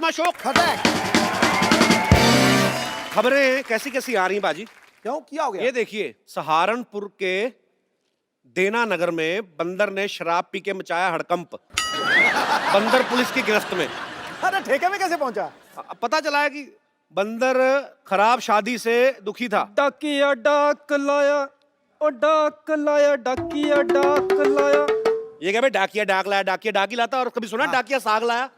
Sharma show. खबरें कैसी कैसी आ रही हैं बाजी? क्यों, क्या हो गया? ये देखिए, सहारनपुर के देना नगर में बंदर ने शराब पी के मचाया हड़कंप। बंदर पुलिस की गिरफ्त में। अरे ठेके में कैसे पहुंचा? पता चला है कि बंदर खराब शादी से दुखी था। डाकिया डाक लाया, ओ डाक लाया, डाकिया डाक लाया। ये क्या भाई, डाकिया डाक लाया, डाकिया डाक ही लाता, और कभी सुना डाकिया साग लाया?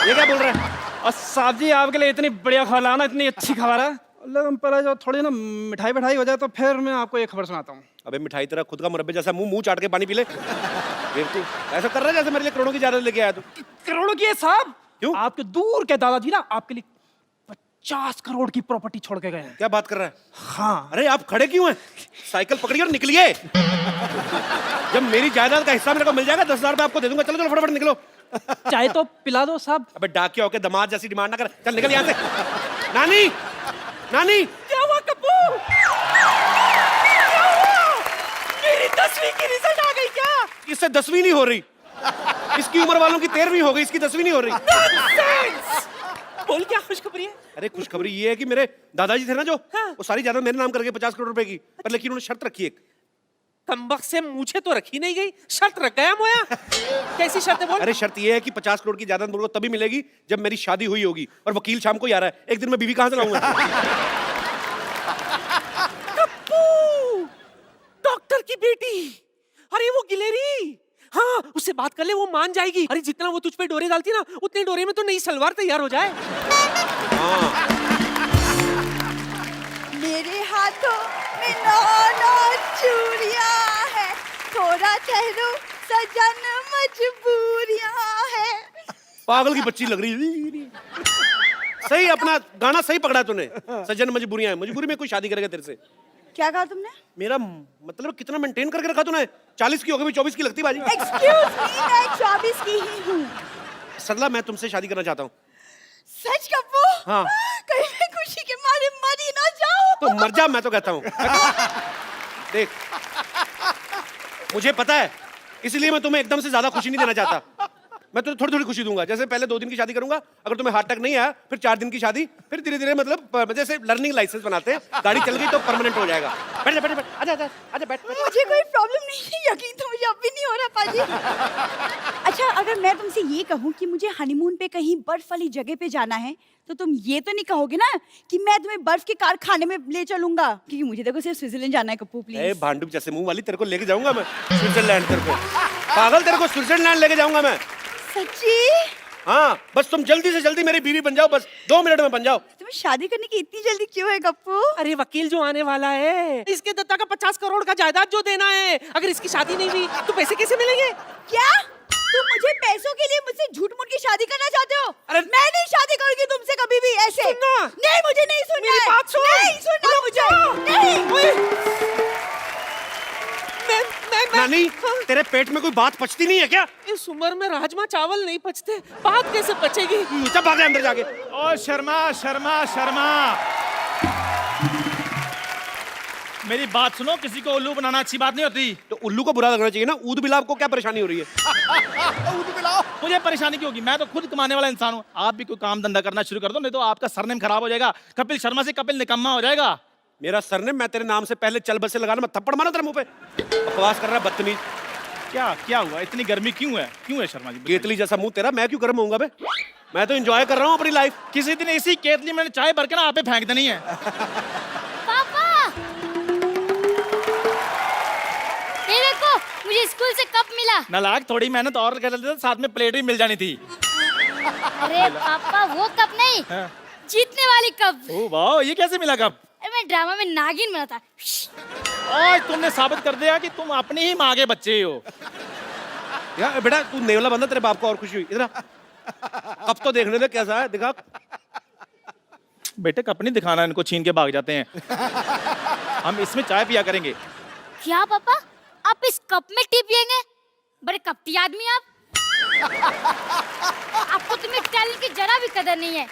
ये क्या बोल रहे हैं? और साहब जी आपके लिए इतनी बढ़िया खबर लाना, इतनी अच्छी खबर है। लेकिन पहले जो थोड़ी ना मिठाई बिठाई हो जाए तो फिर मैं आपको एक खबर सुनाता हूँ। अबे मिठाई तेरा खुद का मुरब्बे जैसा मुंह चाट के पानी पी ले। ऐसा कर रहा है जैसे मेरे लिए करोड़ों की जायदाद लेके आया तू। करोड़ों की है साहब? क्यों? आपके दूर के दादाजी ना आपके लिए 50 करोड़ की प्रॉपर्टी छोड़ के गए हैं। क्या बात कर रहा है? हाँ। अरे आप खड़े क्यों हैं? साइकिल पकड़िए और निकलिए। जब मेरी जायदाद का हिस्सा मेरे को मिल जाएगा 10,000 रुपए आपको दे दूंगा। चलो चलो फटाफट निकलो। चाय तो पिला दो साहब। अबे डाकिया होके दामाद जैसी डिमांड ना कर, चल निकल यहाँ से। नानी, नानी। क्या हुआ कप्पू? मेरी 10वीं की रिजल्ट आ गई क्या? इससे 10वीं नहीं हो रही। इसकी उम्र वालों की 13वीं हो गई, इसकी 10वीं नहीं हो रही। बोल क्या खुशखबरी है? अरे खुशखबरी ये है कि मेरे दादाजी थे ना जो, हाँ। वो सारी जायदाद मेरे नाम करके 50 करोड़ रुपए की, पर लेकिन उन्होंने शर्त रखी एक। कमबख्त से मुझे तो रखी नहीं गई, शर्त रख गया मोया। कैसी शर्त है बोल? अरे शर्त ये है कि 50 करोड़ की जायदाद मुझको तभी मिलेगी जब मेरी शादी हुई होगी, और वकील शाम को ही आ रहा है। एक दिन में बीवी कहां से लाऊंगा? कप्पू, डॉक्टर की बेटी। अरे वो गिलेरी, हाँ उससे बात कर ले, वो मान जाएगी। अरे जितना वो तुझ पे डोरे डालती ना, उतने डोरे में तो नई सलवार तैयार हो जाए। मेरे हाथों में 9 चूड़ियां है, थोड़ा ठहरो सजन मजबूरियां है। पागल की बच्ची लग रही है। सही, अपना गाना सही पकड़ा तूने। सजन मजबूरियां है, मजबूरी में कोई शादी करेगा तेरे से? क्या कहा तुमने? मेरा मतलब कितना मेंटेन करके रखा तूने? 40 की हो गई, 24 की लगती बाजी। एक्सक्यूज मी, मैं 24 की ही हूँ। सरला, मैं तुमसे शादी करना चाहता हूँ। सच कप्पू? हाँ। कहीं मैं खुशी के मारे मर ही ना जाऊं। तो मर जा, मैं तो कहता हूँ। देख, मुझे पता है, इसलिए मैं तुम्हें एकदम से ज्यादा खुशी नहीं देना चाहता। मैं तुम्हें थोड़ी थोड़ी खुशी दूंगा। जैसे पहले 2 दिन की शादी करूंगा, अगर तुम्हें हार्ट अटैक नहीं आया, फिर 4 दिन की शादी, फिर धीरे धीरे मतलब जैसे लर्निंग लाइसेंस बनाते हैं, गाड़ी चल गई तो परमानेंट हो जाएगा। बैठ जा, बैठ जा, बैठ, आजा आजा आजा, बैठ। मुझे कोई प्रॉब्लम नहीं है, यकीन तो मुझे अब भी नहीं हो रहा पाजी। अच्छा, अगर मैं तुमसे ये कहूँ कि मुझे हनीमून पे कहीं बर्फ वाली जगह पे जाना है, तो तुम ये तो नहीं कहोगे ना कि मैं तुम्हें बर्फ के कारखाने में ले चलूंगा? क्योंकि मुझे देखो सिर्फ स्विट्जरलैंड जाना है कप्पू, प्लीज। भांडुप जैसे मुंह वाली, तेरे को लेके जाऊंगा मैं स्विट्जरलैंड। तेरे को पागल, तेरे को स्विट्जरलैंड लेके जाऊंगा मैं। सच्ची? हाँ, बस तुम जल्दी से जल्दी मेरी बीवी बन जाओ, बस 2 मिनट में बन जाओ। तुम्हें शादी करने की इतनी जल्दी क्यों है कप्पू? अरे वकील जो आने वाला है, इसके दत्ता का 50 करोड़ का जायदाद जो देना है, अगर इसकी शादी नहीं हुई तो पैसे कैसे मिलेंगे? क्या तुम मुझे पैसों के लिए मुझसे झूठ मूठ की शादी करना चाहते हो? अरे मैं नहीं शादी करूंगी तुमसे कभी भी ऐसे। सुनना। नहीं, मुझे नहीं सुनना मेरी है। बात सुन। नहीं सुनना मुझे। नहीं। नानी, तेरे पेट में कोई बात पचती नहीं है क्या? इस उम्र में राजमा चावल नहीं पचते, बात कैसे पचेगी? चल भाग अंदर जाके। ओ शर्मा शर्मा शर्मा, मेरी बात सुनो। किसी को उल्लू बनाना अच्छी बात नहीं होती। तो उल्लू को बुरा लगना चाहिए ना। ऊद बिलाव को क्या परेशानी हो रही है? मुझे परेशानी क्यों होगी? मैं तो खुद कमाने वाला इंसान हूँ। आप भी कोई काम धंधा करना शुरू कर दो, नहीं तो आपका सरनेम खराब हो जाएगा। कपिल शर्मा से कपिल निकम्मा हो जाएगा। मेरा सरनेम, मैं तेरे नाम से पहले चल बस से लगाना, मैं थप्पड़ मारा तेरे मुंह पे। बकवास कर रहा है बदतमीज। क्या क्या हुआ? इतनी गर्मी क्यों है? क्यों है शर्मा जी? केतली जैसा मुंह तेरा, मैं क्यों गर्म होऊंगा बे? मैं तो एंजॉय कर रहा हूँ अपनी लाइफ। किसी दिन इसी केतली में चाय भर के ना आप पे फेंक देनी है। पापा, ये देखो मुझे स्कूल से कप मिला। नालायक, थोड़ी मेहनत और कर लेते तो साथ में प्लेट भी मिल जानी थी। अरे पापा, वो कप नहीं, हाँ। जीतने वाली कप। ओ वाह, ये कैसे मिला कप? अरे मैं ड्रामा में नागिन बना था। आज तुमने साबित कर दिया कि तुम अपनी ही माँ के बच्चे हो। यार बेटा, तू नेवला बंदा, तेरे बाप को और खुशी हुई। इधर अब तो देखने दे कैसा है, दिखा। बेटे कप नहीं दिखाना, इनको छीन के भाग जाते हैं। हम इसमें चाय पिया करेंगे। क्या पापा, आप इस कप में टी पियेंगे? बड़े कपटी आदमी आप। आपको तो मेरे टैलेंट की जरा भी कदर नहीं है।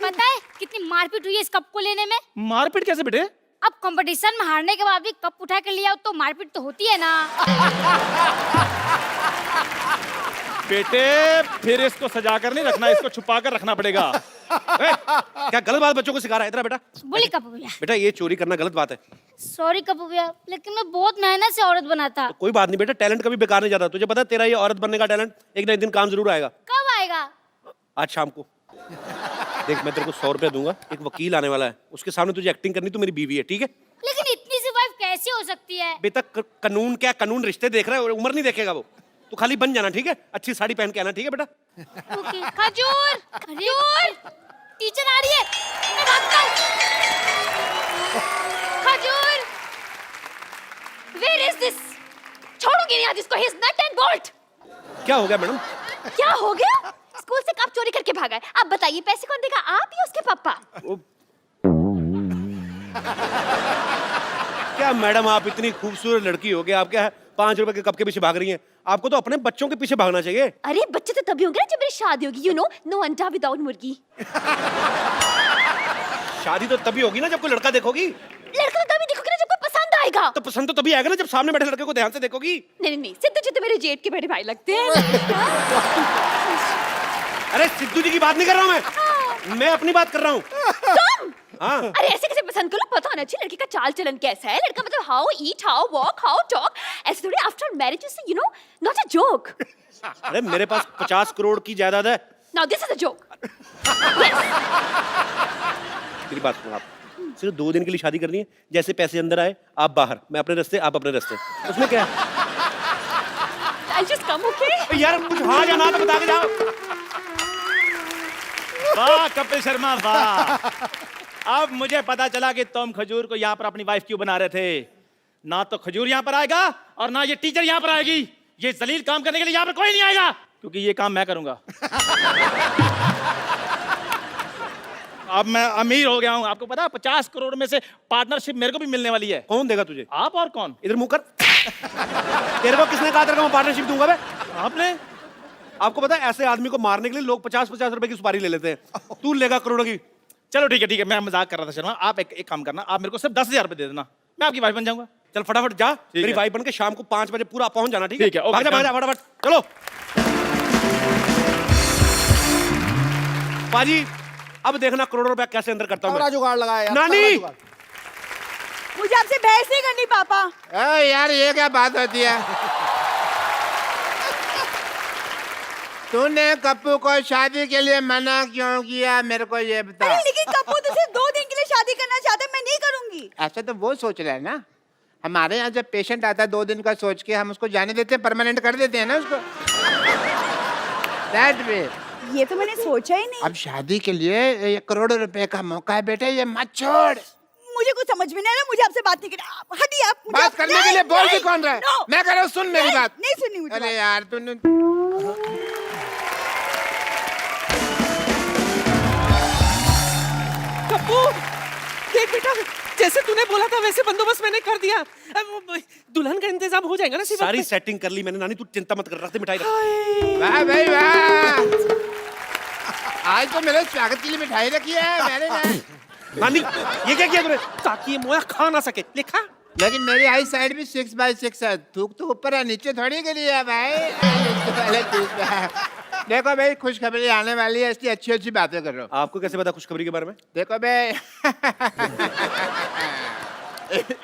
पता है कितनी मारपीट हुई है इस कप को लेने में? मारपीट कैसे बेटे? अब कंपटीशन में हारने के बाद भी कप उठा कर लिया तो मारपीट तो होती है ना। बेटे फिर इसको सजा कर नहीं रखना, इसको छुपा कर रखना पड़ेगा। क्या गलत बात बच्चों को सिखा रहा है इतना बेटा? बोली कपूर भैया। बेटा ये चोरी करना गलत बात है। सॉरी कपूर भैया, लेकिन मैं बहुत मेहनत से औरत बना था। कोई बात नहीं बेटा, टैलेंट कभी बेकार नहीं जाता। तुझे पता है तेरा ये औरत बनने का टैलेंट एक ना एक दिन काम जरूर आएगा। कब आएगा? आज शाम को देख, मैं तेरे को 100 रुपया दूंगा, एक वकील आने वाला है, उसके सामने तुझे एक्टिंग करनी, तू मेरी बीवी है, ठीक है? लेकिन इतनी सी वाइफ कैसे हो सकती है? बेटा कानून क्या, कानून रिश्ते देख रहा है, उम्र नहीं देखेगा वो। तू खाली बन जाना, ठीक है? अच्छी साड़ी पहन के आना, ठीक है बेटा? ओके। खजूर, खजूर, टीचर आ रही है, मैं भागता हूँ। खजूर, where is this? छोड़ूंगी नहीं आज इसको, he is nut and bolt। क्या हो गया मैडम? क्या हो गया? स्कूल से कब चोरी करके भागा है? अब बताइए पैसे कौन देगा, आप या उसके पापा? क्या मैडम आप इतनी खूबसूरत लड़की हो गया, आप क्या 5 रुपए के कप के पीछे भाग रही हैं? आपको तो अपने बच्चों के पीछे भागना चाहिए। अरे बच्चे तो तभी होंगे ना जब मेरी शादी होगी, यू नो, नो अंडा विदाउट मुर्गी। शादी तो तभी होगी ना जब कोई लड़का देखोगी। लड़का तो तभी देखोगे ना जब कोई पसंद आएगा। तो पसंद तो तभी आएगा ना जब सामने बैठे लड़के को ध्यान से देखोगी। नहीं नहीं, सिद्धू जी तो मेरे जेठ के बड़े भाई लगते हैं। अरे सिद्धू जी की बात नहीं कर रहा हूँ मैं अपनी बात कर रहा हूँ। तुम? हाँ। अरे ऐसे कैसे पसंद करो, पता होना चाहिए लड़की का चाल चलन कैसा है। लड़का मतलब how eat, how walk, how talk, ऐसे थोड़ी after marriage is you know not a joke. अरे मेरे पास 50 करोड़ की जायदाद है। Now this is a joke. मेरी बात सुनो, आप सिर्फ 2 दिन के लिए शादी करनी है। जैसे पैसे अंदर आए आप बाहर, मैं अपने रास्ते, आप अपने रास्ते, उसमें क्या है? I just come, okay? यार कुछ हाँ या ना तो बता के जाओ। वाह कपिल शर्मा वाह। अब मुझे पता चला कि तुम खजूर को यहाँ पर अपनी वाइफ क्यों बना रहे थे। ना तो खजूर यहाँ पर आएगा और ना ये टीचर यहाँ पर आएगी। ये जलील काम करने के लिए यहाँ पर कोई नहीं आएगा, क्योंकि ये काम मैं करूंगा। अब मैं अमीर हो गया हूँ, आपको पता है 50 करोड़ में से पार्टनरशिप मेरे को भी मिलने वाली है। कौन देगा तुझे? आप और कौन? इधर मुंह कर। तेरे को किसने कहा था मैं पार्टनरशिप दूंगा? बे आपने? आपको पता है ऐसे आदमी को मारने के लिए लोग 50-50 रुपए की सुपारी ले लेते हैं। तू लेगा करोड़ों की। चलो ठीक है, मैं मजाक कर रहा था शर्मा। आप एक काम करना, आप मेरे को सिर्फ 10,000 रुपए दे देना, मैं आपकी वाइफ बन जाऊंगा। चल फटाफट जा, मेरी है। वाइफ बन के शाम को 5 बजे पूरा पहुंच जाना, ठीक ठीक है, है? ओके, भाग जा फटाफट, चलो। पाजी अब देखना करोड़ों रुपया कैसे अंदर करता हूँ मैं। जुगाड़ लगाया यार, नानी! तगड़ा जुगाड़। मुझे आपसे बहस नहीं करनी पापा। यार ये क्या बात होती है? तूने कप्पू को शादी के लिए मना क्यों किया, मेरे को ये बता। अरे लेकिन कपूर तो सिर्फ 2 दिन के लिए शादी करना चाहता है, मैं नहीं करूंगी। ऐसा तो वो सोच रहा है ना। हमारे यहाँ जब पेशेंट आता है 2 दिन का सोच के हम उसको जाने देते हैं, परमानेंट कर देते हैं ना उसको। That way। ये तो मैंने सोचा ही नहीं। अब शादी के लिए 1 करोड़ रुपए का मौका है बेटे, ये मत छोड़। मुझे कुछ समझ में नहीं आ रहा, मुझे आपसे बात नहीं करनी। हटिए आप। मुझे बात आप- करने नहीं, के लिए बोल भी नहीं, कौन रहा है? no, मैं कह रहा हूँ सुन मेरी नहीं, बात। नहीं सुननी मुझे अरे बात। यार तूने कप्पू देख बेटा, जैसे तूने बोला था वैसे बंदोबस्त मैंने कर दिया। अब वो दुल्हन का इंतजाम हो जाएगा ना सिर्फ। सारी सेटिंग कर ली मैंने। नानी तू चिंता मत कर, रखते मिठाई रख। वाह भाई वाह, आज तो मेरे स्वागत के लिए मिठाई रखी है मैंने ना। नानी ये क्या किया तूने? ताकि ये मोया खा ना सके। लिखा लेकिन मेरी आई साइड भी 6x6 है। थूक तो ऊपर है, नीचे थोड़ी के लिए है भाई। पहले ठीक है। देखो भाई खुशखबरी आने वाली है, इसलिए अच्छी अच्छी बातें कर रहा हूँ। आपको कैसे पता खुशखबरी के बारे में? देखो भाई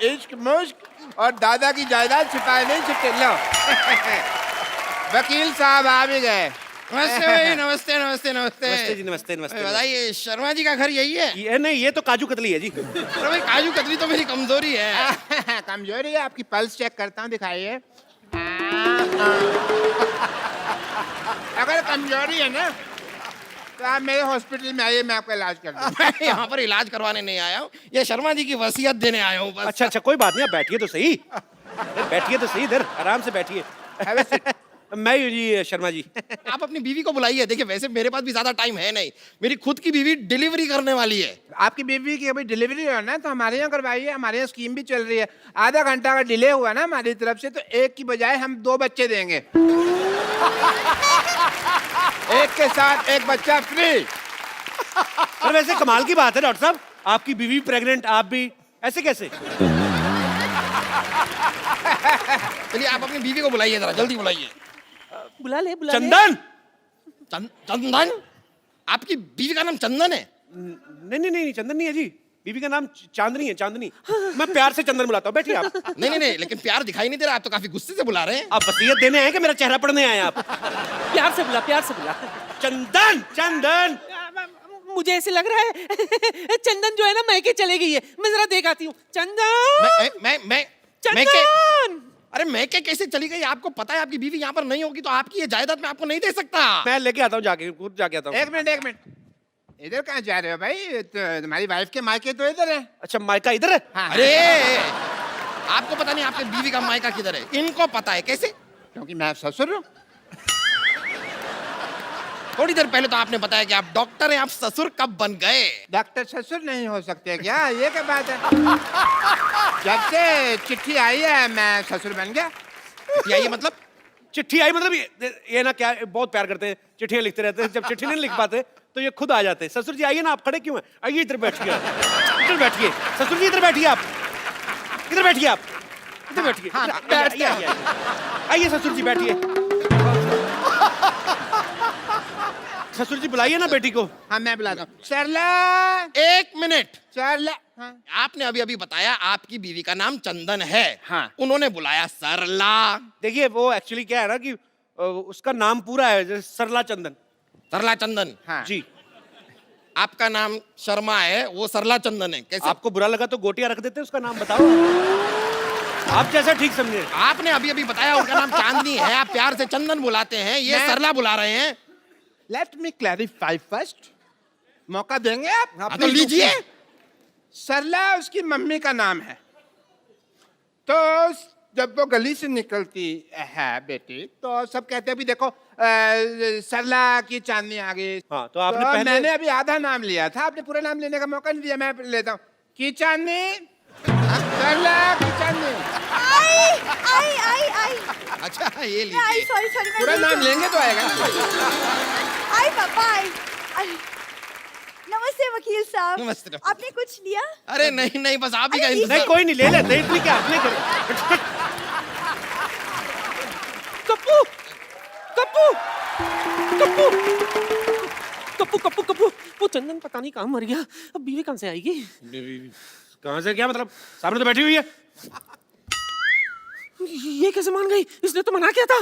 इश्क मुश्क और दादा की जायदाद छिपाए नहीं छिपते। लो वकील साहब आ भी गए। नमस्ते भाई, नमस्ते नमस्ते नमस्ते। नमस्ते जी, नमस्ते नमस्ते। बताइए शर्मा जी का घर यही है? ये नहीं, ये तो काजू कतली है जी। अरे भाई काजू कतली तो मेरी कमजोरी है। कमजोरी है आपकी? पल्स चेक करता हूँ, दिखाइए। अगर कमजोरी है ना तो आप मेरे हॉस्पिटल में आइए, मैं आपका इलाज कर दूँ। मैं यहाँ पर इलाज करवाने नहीं आया हूँ, ये शर्मा जी की वसीयत देने आया हूँ बस। अच्छा अच्छा, कोई बात नहीं, आप बैठिए तो सही। बैठिए तो सही, इधर आराम से बैठिए। मैं हूँ जी शर्मा जी। आप अपनी बीवी को बुलाइए। देखिए वैसे मेरे पास भी ज्यादा टाइम है नहीं, मेरी खुद की बीवी डिलीवरी करने वाली है। आपकी बीवी की अभी डिलीवरी हो ना, तो हमारे यहाँ करवाइए। हमारे यहाँ स्कीम भी चल रही है। आधा घंटा अगर डिले हुआ ना हमारी तरफ से, तो 1 की बजाय हम 2 बच्चे देंगे। एक के साथ 1 बच्चा फ्री। पर वैसे कमाल की बात है डॉक्टर साहब, आपकी बीवी प्रेग्नेंट, आप भी, ऐसे कैसे? चलिए आप अपनी बीवी को बुलाइए, जरा जल्दी बुलाइए। बुला ले बुला ले। चंदन। चंदन? आपकी बीवी का नाम चंदन है? नहीं नहीं नहीं चंदन नहीं है जी, बीवी का नाम चांदनी है, चांदनी। मैं प्यार से चंदन बुलाता हूँ, बैठिए आप। नहीं नहीं नहीं, लेकिन प्यार दिखाई नहीं दे रहा, आप तो काफी गुस्से से बुला रहे हैं। आप वसीयत देने आए कि मेरा चेहरा पढ़ने आए आप? प्यार से बुला, प्यार से बुला। चंदन चंदन। मुझे ऐसे लग रहा है चंदन जो है ना मैके चले गई है। मैं जरा देख आती हूँ। चंदन मैं चंदन। अरे मैं क्या कैसे चली गई? आपको पता है आपकी बीवी यहाँ पर नहीं होगी तो आपकी ये जायदाद मैं आपको नहीं दे सकता। मैं लेके आता हूँ, जाके खुद जाके आता हूँ। एक मिनट, इधर कहाँ जा रहे हो भाई? तो तुम्हारी वाइफ के मायके तो इधर है। अच्छा मायका इधर है? हाँ। अरे आपको पता नहीं आपके बीवी का मायका किधर है? इनको पता है। कैसे? क्योंकि मैं ससुर हूँ। थोड़ी देर पहले तो आपने बताया कि आप डॉक्टर हैं, आप ससुर कब बन गए? डॉक्टर ससुर नहीं हो सकते क्या? ये क्या बात है? जब से चिट्ठी आई है मैं ससुर बन गया। ये मतलब? चिट्ठी आई मतलब ये ना क्या बहुत प्यार करते हैं, चिट्ठियां लिखते रहते हैं, जब चिट्ठी नहीं लिख पाते तो ये खुद आ जाते हैं। ससुर जी आइए ना, आप खड़े क्यों हैं? आइए इधर बैठिए, इधर बैठिए। ससुर जी इधर बैठिए, आप इधर बैठिए, आप इधर बैठिए। आइए आइए आइए ससुर जी बैठिए। ससुर जी बुलाइए ना बेटी को। हाँ मैं बुलाता हूँ। सरला, एक मिनट। सरला। हाँ। आपने अभी अभी बताया आपकी बीवी का नाम चंदन है। हाँ। उन्होंने बुलाया सरला। देखिए वो एक्चुअली क्या है ना कि उसका नाम पूरा है जैसे सरला चंदन। सरला चंदन। हाँ। जी। आपका नाम शर्मा है, वो सरला चंदन है। कैसे? आपको बुरा लगा तो गोटियां रख देते, उसका नाम बताओ आप जैसा ठीक समझे। आपने अभी अभी बताया उनका नाम चांदनी है, आप प्यार से चंदन बुलाते हैं, ये मैं- सरला बुला रहे हैं। Let me clarify first. मौका देंगे आप? हाँ, तो लीजिए। सरला उसकी मम्मी का नाम है। तो जब वो गली से निकलती है बेटी तो सब कहते हैं भी देखो सरला की चांदनी आ गई। हाँ, तो आपने पहले- मैंने अभी आधा नाम लिया था, आपने पूरा नाम लेने का मौका नहीं दिया। मैं लेता हूँ की चांदनी, सरला की चांदनी। आई आई आई आई अच्छा ये आई लीजिए। सॉरी सॉरी मैं पूरा नहीं नाम तो- लेंगे तो आएगा। आई पापा आई आई। नमस्ते वकील साहब। नमस्ते। आपने कुछ लिया? अरे नहीं नहीं, बस आप ही का अरे, इंतजार। नहीं कोई नहीं, ले लेते इतनी क्या आपने करे। कप्पू कप्पू कप्पू कप्पू कप्पू कप्पू वो चंदन पता नहीं कहाँ मर गया। अब बीवी कहाँ से आएगी? कहाँ से क्या मतलब? सामने तो बैठी हुई है। ये कैसे मान गई? इसने तो मना किया था।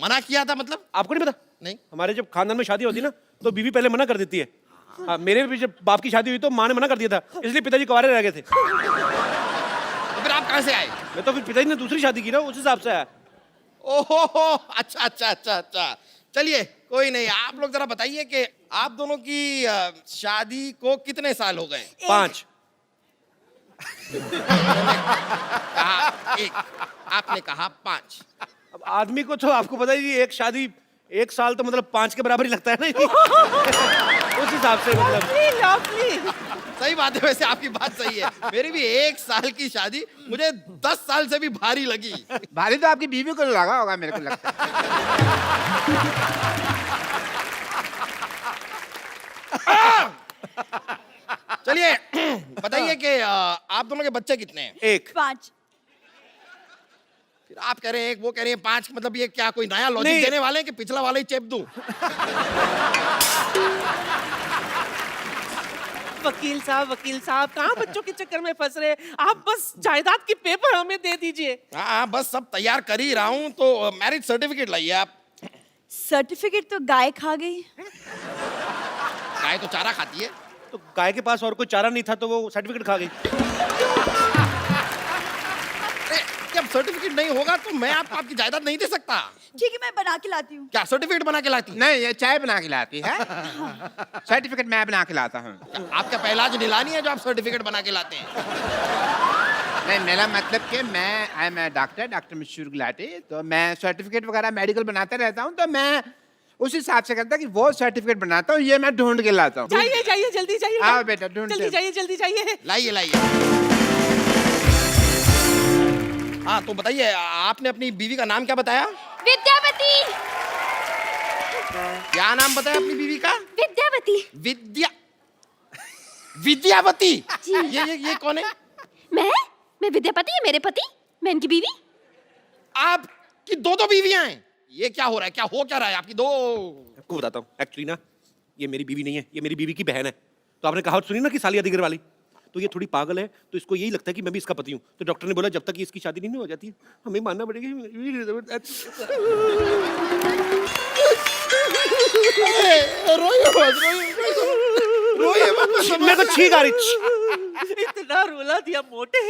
मना किया था मतलब? आपको नहीं पता? नहीं। हमारे जब खानदान में शादी होती ना तो बीवी पहले मना कर देती है। हाँ, मेरे भी जब बाप की शादी हुई तो माँ ने मना कर दिया था, इसलिए पिताजी कुंवारे रह गए थे। तो फिर आप कहाँ से आए? मैं तो फिर पिताजी ने दूसरी शादी की ना, उस हिसाब से आया। ओहो, अच्छा अच्छा अच्छा अच्छा। चलिए कोई नहीं, आप लोग जरा बताइए कि आप दोनों की शादी को कितने साल हो गए? 5। कहा 1, आपने कहा 5। अब आदमी को तो आपको पता ही, एक शादी 1 साल तो मतलब 5 के बराबर ही लगता है ना। उस हिसाब से मतलब लवली। सही बात है, वैसे आपकी बात सही है। मेरी भी 1 साल की शादी मुझे 10 साल से भी भारी लगी। भारी तो आपकी बीवी को लगा होगा मेरे को लगता है। चलिए बताइए कि आप दोनों के बच्चे कितने हैं? 1। 5। फिर आप कह रहे हैं 1, वो कह रहे हैं 5, मतलब ये क्या कोई नया लॉजिक नहीं। देने वाले हैं कि पिछला वाला ही चेप दूं? वकील साहब कहाँ बच्चों के चक्कर में फंस रहे? आप बस जायदाद की पेपर हमें दे दीजिए। हाँ बस सब तैयार कर ही रहा हूँ, तो मैरिज सर्टिफिकेट लाइए आप। सर्टिफिकेट तो गाय खा गई। गाय तो चारा खाती है। तो गाय के पास और कोई चारा नहीं था तो वो सर्टिफिकेट खा गई। अरे, जब सर्टिफिकेट नहीं होगा तो मैं आपको आपकी जायदाद नहीं दे सकता। ठीक है मैं बना के लाती हूँ। क्या सर्टिफिकेट बना के लाती? नहीं, ये चाय बना के लाती है। सर्टिफिकेट मैं बना के लाता हूँ। आपका पहला आज नीलानी है जो आप सर्टिफिकेट बना के लाते हैं? नहीं, मेरा मतलब कि आई एम डॉक्टर मशहूर गुलाटी, तो मैं सर्टिफिकेट वगैरह मेडिकल बनाता रहता हूँ, तो मैं उस हिसाब से करता कि वो सर्टिफिकेट बनाता हूँ, ये मैं ढूंढ के लाता हूँ। जाइए जल्दी जाइए। आओ बेटा, ढूंढते जल्दी जाइए। लाइए लाइए। हाँ तो बताइए, आपने अपनी बीवी का नाम क्या बताया? विद्यावती। क्या नाम बताया अपनी बीवी का? विद्यावती। विद्यावती। जी। ये कौन है? मैं विद्यापति है मेरे पति, मैं इनकी बीवी। आपकी 2 बीवियां हैं? ये क्या हो रहा है, क्या हो क्या रहा है आपकी दो? आपको बताता हूँ, एक्चुअली ना ये मेरी बीवी नहीं है, ये मेरी बीवी की बहन है। तो आपने कहावत सुनी ना कि सालिया दिगर वाली, तो ये थोड़ी पागल है, तो इसको यही लगता है कि मैं भी इसका पति हूँ। तो डॉक्टर ने बोला जब तक ये इसकी शादी नहीं हो जाती हमें मानना पड़ेगा। मैं तो छींक आ रही। इतना रुला दिया मोटे,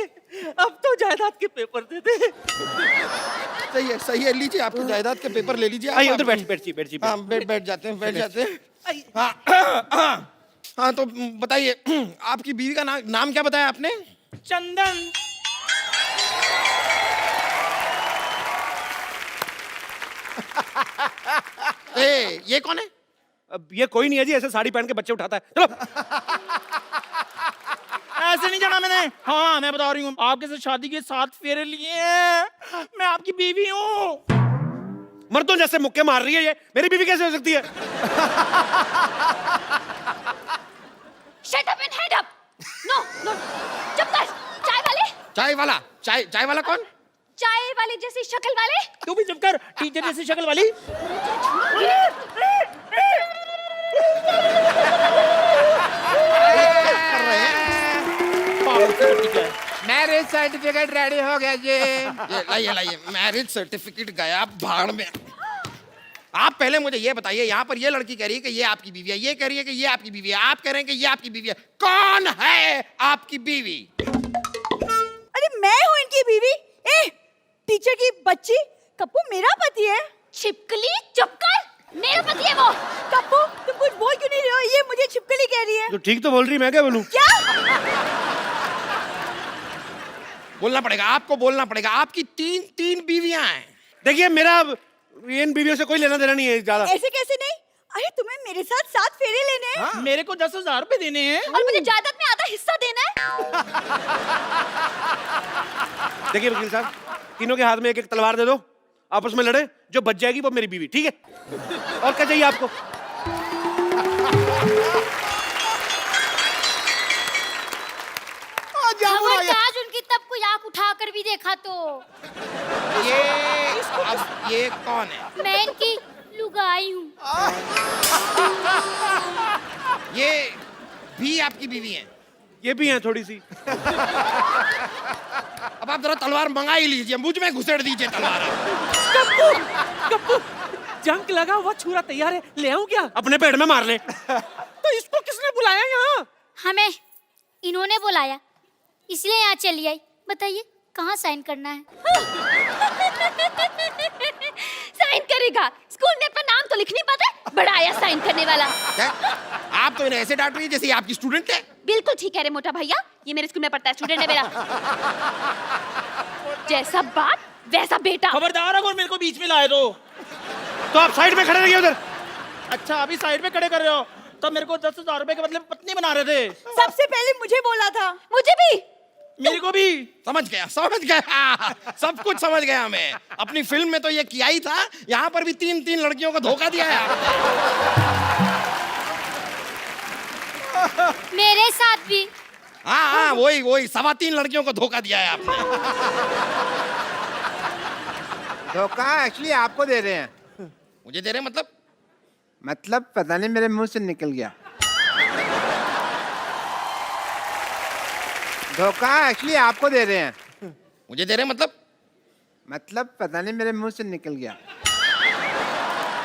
अब तो जायदाद के पेपर दे दे। सही है, लीजिए आपकी जायदाद के पेपर ले लीजिए। आइए उधर बैठ। हाँ, बैठ जाते हैं, बैठ जाते हैं। हाँ, तो बताइए आपकी बीवी का नाम क्या बताया आपने? चंदन। ये कौन है? अब ये कोई नहीं है जी, ऐसे साड़ी पहन के बच्चे उठाता है। चलो। ऐसे नहीं जाना मैंने। हाँ, मैं बता रही हूँ, आपके साथ शादी के 7 फेरे लिए हैं। मैं आपकी बीवी हूँ। मर्दों जैसे मुक्के मार रही है ये, मेरी बीवी कैसे हो सकती है? Shut up and head up. No, no. चुप कर। चाय वाले? चाय वाला कौन? चाय वाले जैसी शक्ल वाले? तू भी चुप कर, टीचर जैसी शक्ल वाली। मैरिज सर्टिफिकेट रेडी हो गया जी। ये लाइए मैरिज सर्टिफिकेट गया भाड़ में। आप पहले मुझे ये बताइए, यहाँ पर ये लड़की कह रही है कि ये आपकी बीवी है, ये कह रही है कि ये आपकी बीवी है, आप कह रहे हैं कि ये आपकी बीवी है। कौन है आपकी बीवी? अरे मैं हूँ इनकी बीवी। ए टीचर की बच्ची, कप्पू मेरा पति है। छिपकली चुप कर। मेरा पति है वो। कप्पू तुम कुछ बोल क्यों नहीं रहे हो? ये मुझे छिपकली कह रही है। तो ठीक तो बोल रही, मैं क्या बोलूं? क्या? बोलना पड़ेगा, आपको बोलना पड़ेगा। आपकी तीन बीवियां हैं। देखिए मेरा इन बीवियों से कोई लेना देना नहीं है ज्यादा। ऐसे कैसे नहीं? अरे तुम्हें मेरे साथ 7 फेरे लेने हैं। हाँ? मेरे को 10,000 रुपए देने हैं और मुझे जायदाद में आधा हिस्सा देना है। देखिए वकील साहब, तीनों के हाथ में एक तलवार दे दो, आपस में लड़े, जो बच जाएगी वो मेरी बीवी, ठीक है? और क्या चाहिए आपको? खबरदार उनकी तब कोई आंख उठा कर भी देखा तो। ये कौन है? मैं इनकी लुगाई हूँ। ये भी आपकी बीवी है? ये भी हैं थोड़ी सी। अब आप जरा तलवार मंगा ही लीजिए, मुझ में घुसेड़ दीजिए तलवार। कप्पू, जंग लगा हुआ छुरा तैयार है, ले आऊं क्या? अपने पेट में मार ले। तो इसको किसने बुलाया यहाँ? हमें इन्होंने बुलाया, इसलिए यहाँ चली आई। बताइए कहाँ साइन करना है? साइन करेगा? स्कूल में अपना नाम तो लिख नहीं पाता, बड़ा आया साइन करने वाला। क्या? आप तो इन्हें ऐसे डांट रही है जैसे ये आपकी स्टूडेंट है। बिल्कुल ठीक है रे मोटा भैया, ये मेरे स्कूल में पढ़ता है, स्टूडेंट है मेरा। जैसा बाप वैसा बेटा। खबरदार अगर मेरे को बीच में लाए तो आप साइड में खड़े रहिए उधर। अच्छा, अभी साइड में खड़े कर रहे हो तो मेरे को 10,000 रुपए के बदले पत्नी बना रहे थे। सबसे पहले मुझे बोला था। मुझे भी, मेरे को भी। समझ गया सब कुछ समझ गया मैं। अपनी फिल्म में तो ये किया ही था, यहाँ पर भी 3 लड़कियों को धोखा दिया है आपने। मेरे साथ भी। हाँ, वही 3.25 लड़कियों को धोखा दिया है आपने। धोखा एक्चुअली आपको दे रहे हैं। मुझे दे रहे मतलब पता नहीं मेरे मुंह से निकल गया। धोखा एक्चुअली आपको दे रहे हैं। मुझे दे रहे मतलब पता नहीं मेरे मुंह से निकल गया।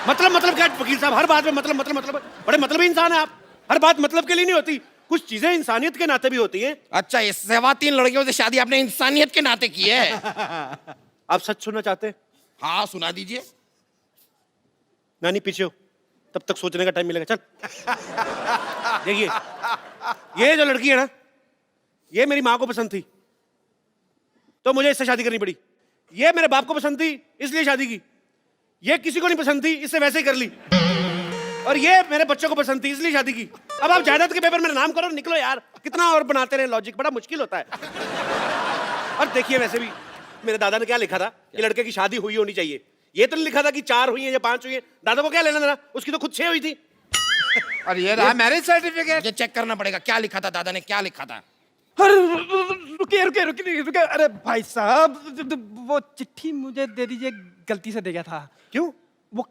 मतलब क्या वकील साहब, हर बात में मतलब बड़े मतलबी इंसान है आप। हर बात मतलब के लिए नहीं होती, कुछ चीजें इंसानियत के नाते भी होती हैं। अच्छा, ये 3.25 लड़कियों से शादी आपने इंसानियत के नाते की है? आप सच सुनना चाहते हैं? हाँ, सुना दीजिए। नानी पीछे हो, तब तक सोचने का टाइम मिलेगा। चल देखिए, ये जो लड़की है ना, ये मेरी माँ को पसंद थी तो मुझे इससे शादी करनी पड़ी। ये मेरे बाप को पसंद थी इसलिए शादी की। ये किसी को नहीं पसंद थी, इससे वैसे ही कर ली। और ये मेरे बच्चों को पसंद थी इसलिए शादी की। अब आप जायदाद के पेपर में नाम करो, निकलो यार। कितना और बनाते रहे लॉजिक, बड़ा मुश्किल होता है। और देखिए, वैसे भी मेरे दादा ने क्या लिखा था कि लड़के की शादी हुई होनी चाहिए। ये तो नहीं लिखा था कि 4 हुई है या 5 हुई है। दादा को क्या लेना देना, उसकी तो खुद 6 हुई थी। और ये रहा मैरिज सर्टिफिकेट। मुझे चेक करना पड़ेगा क्या लिखा था, दादा ने क्या लिखा था। अरे रुकिए। अरे भाई साहब, वो चिट्ठी मुझे दे दीजिए, गलती से दे गया था। क्यों? वो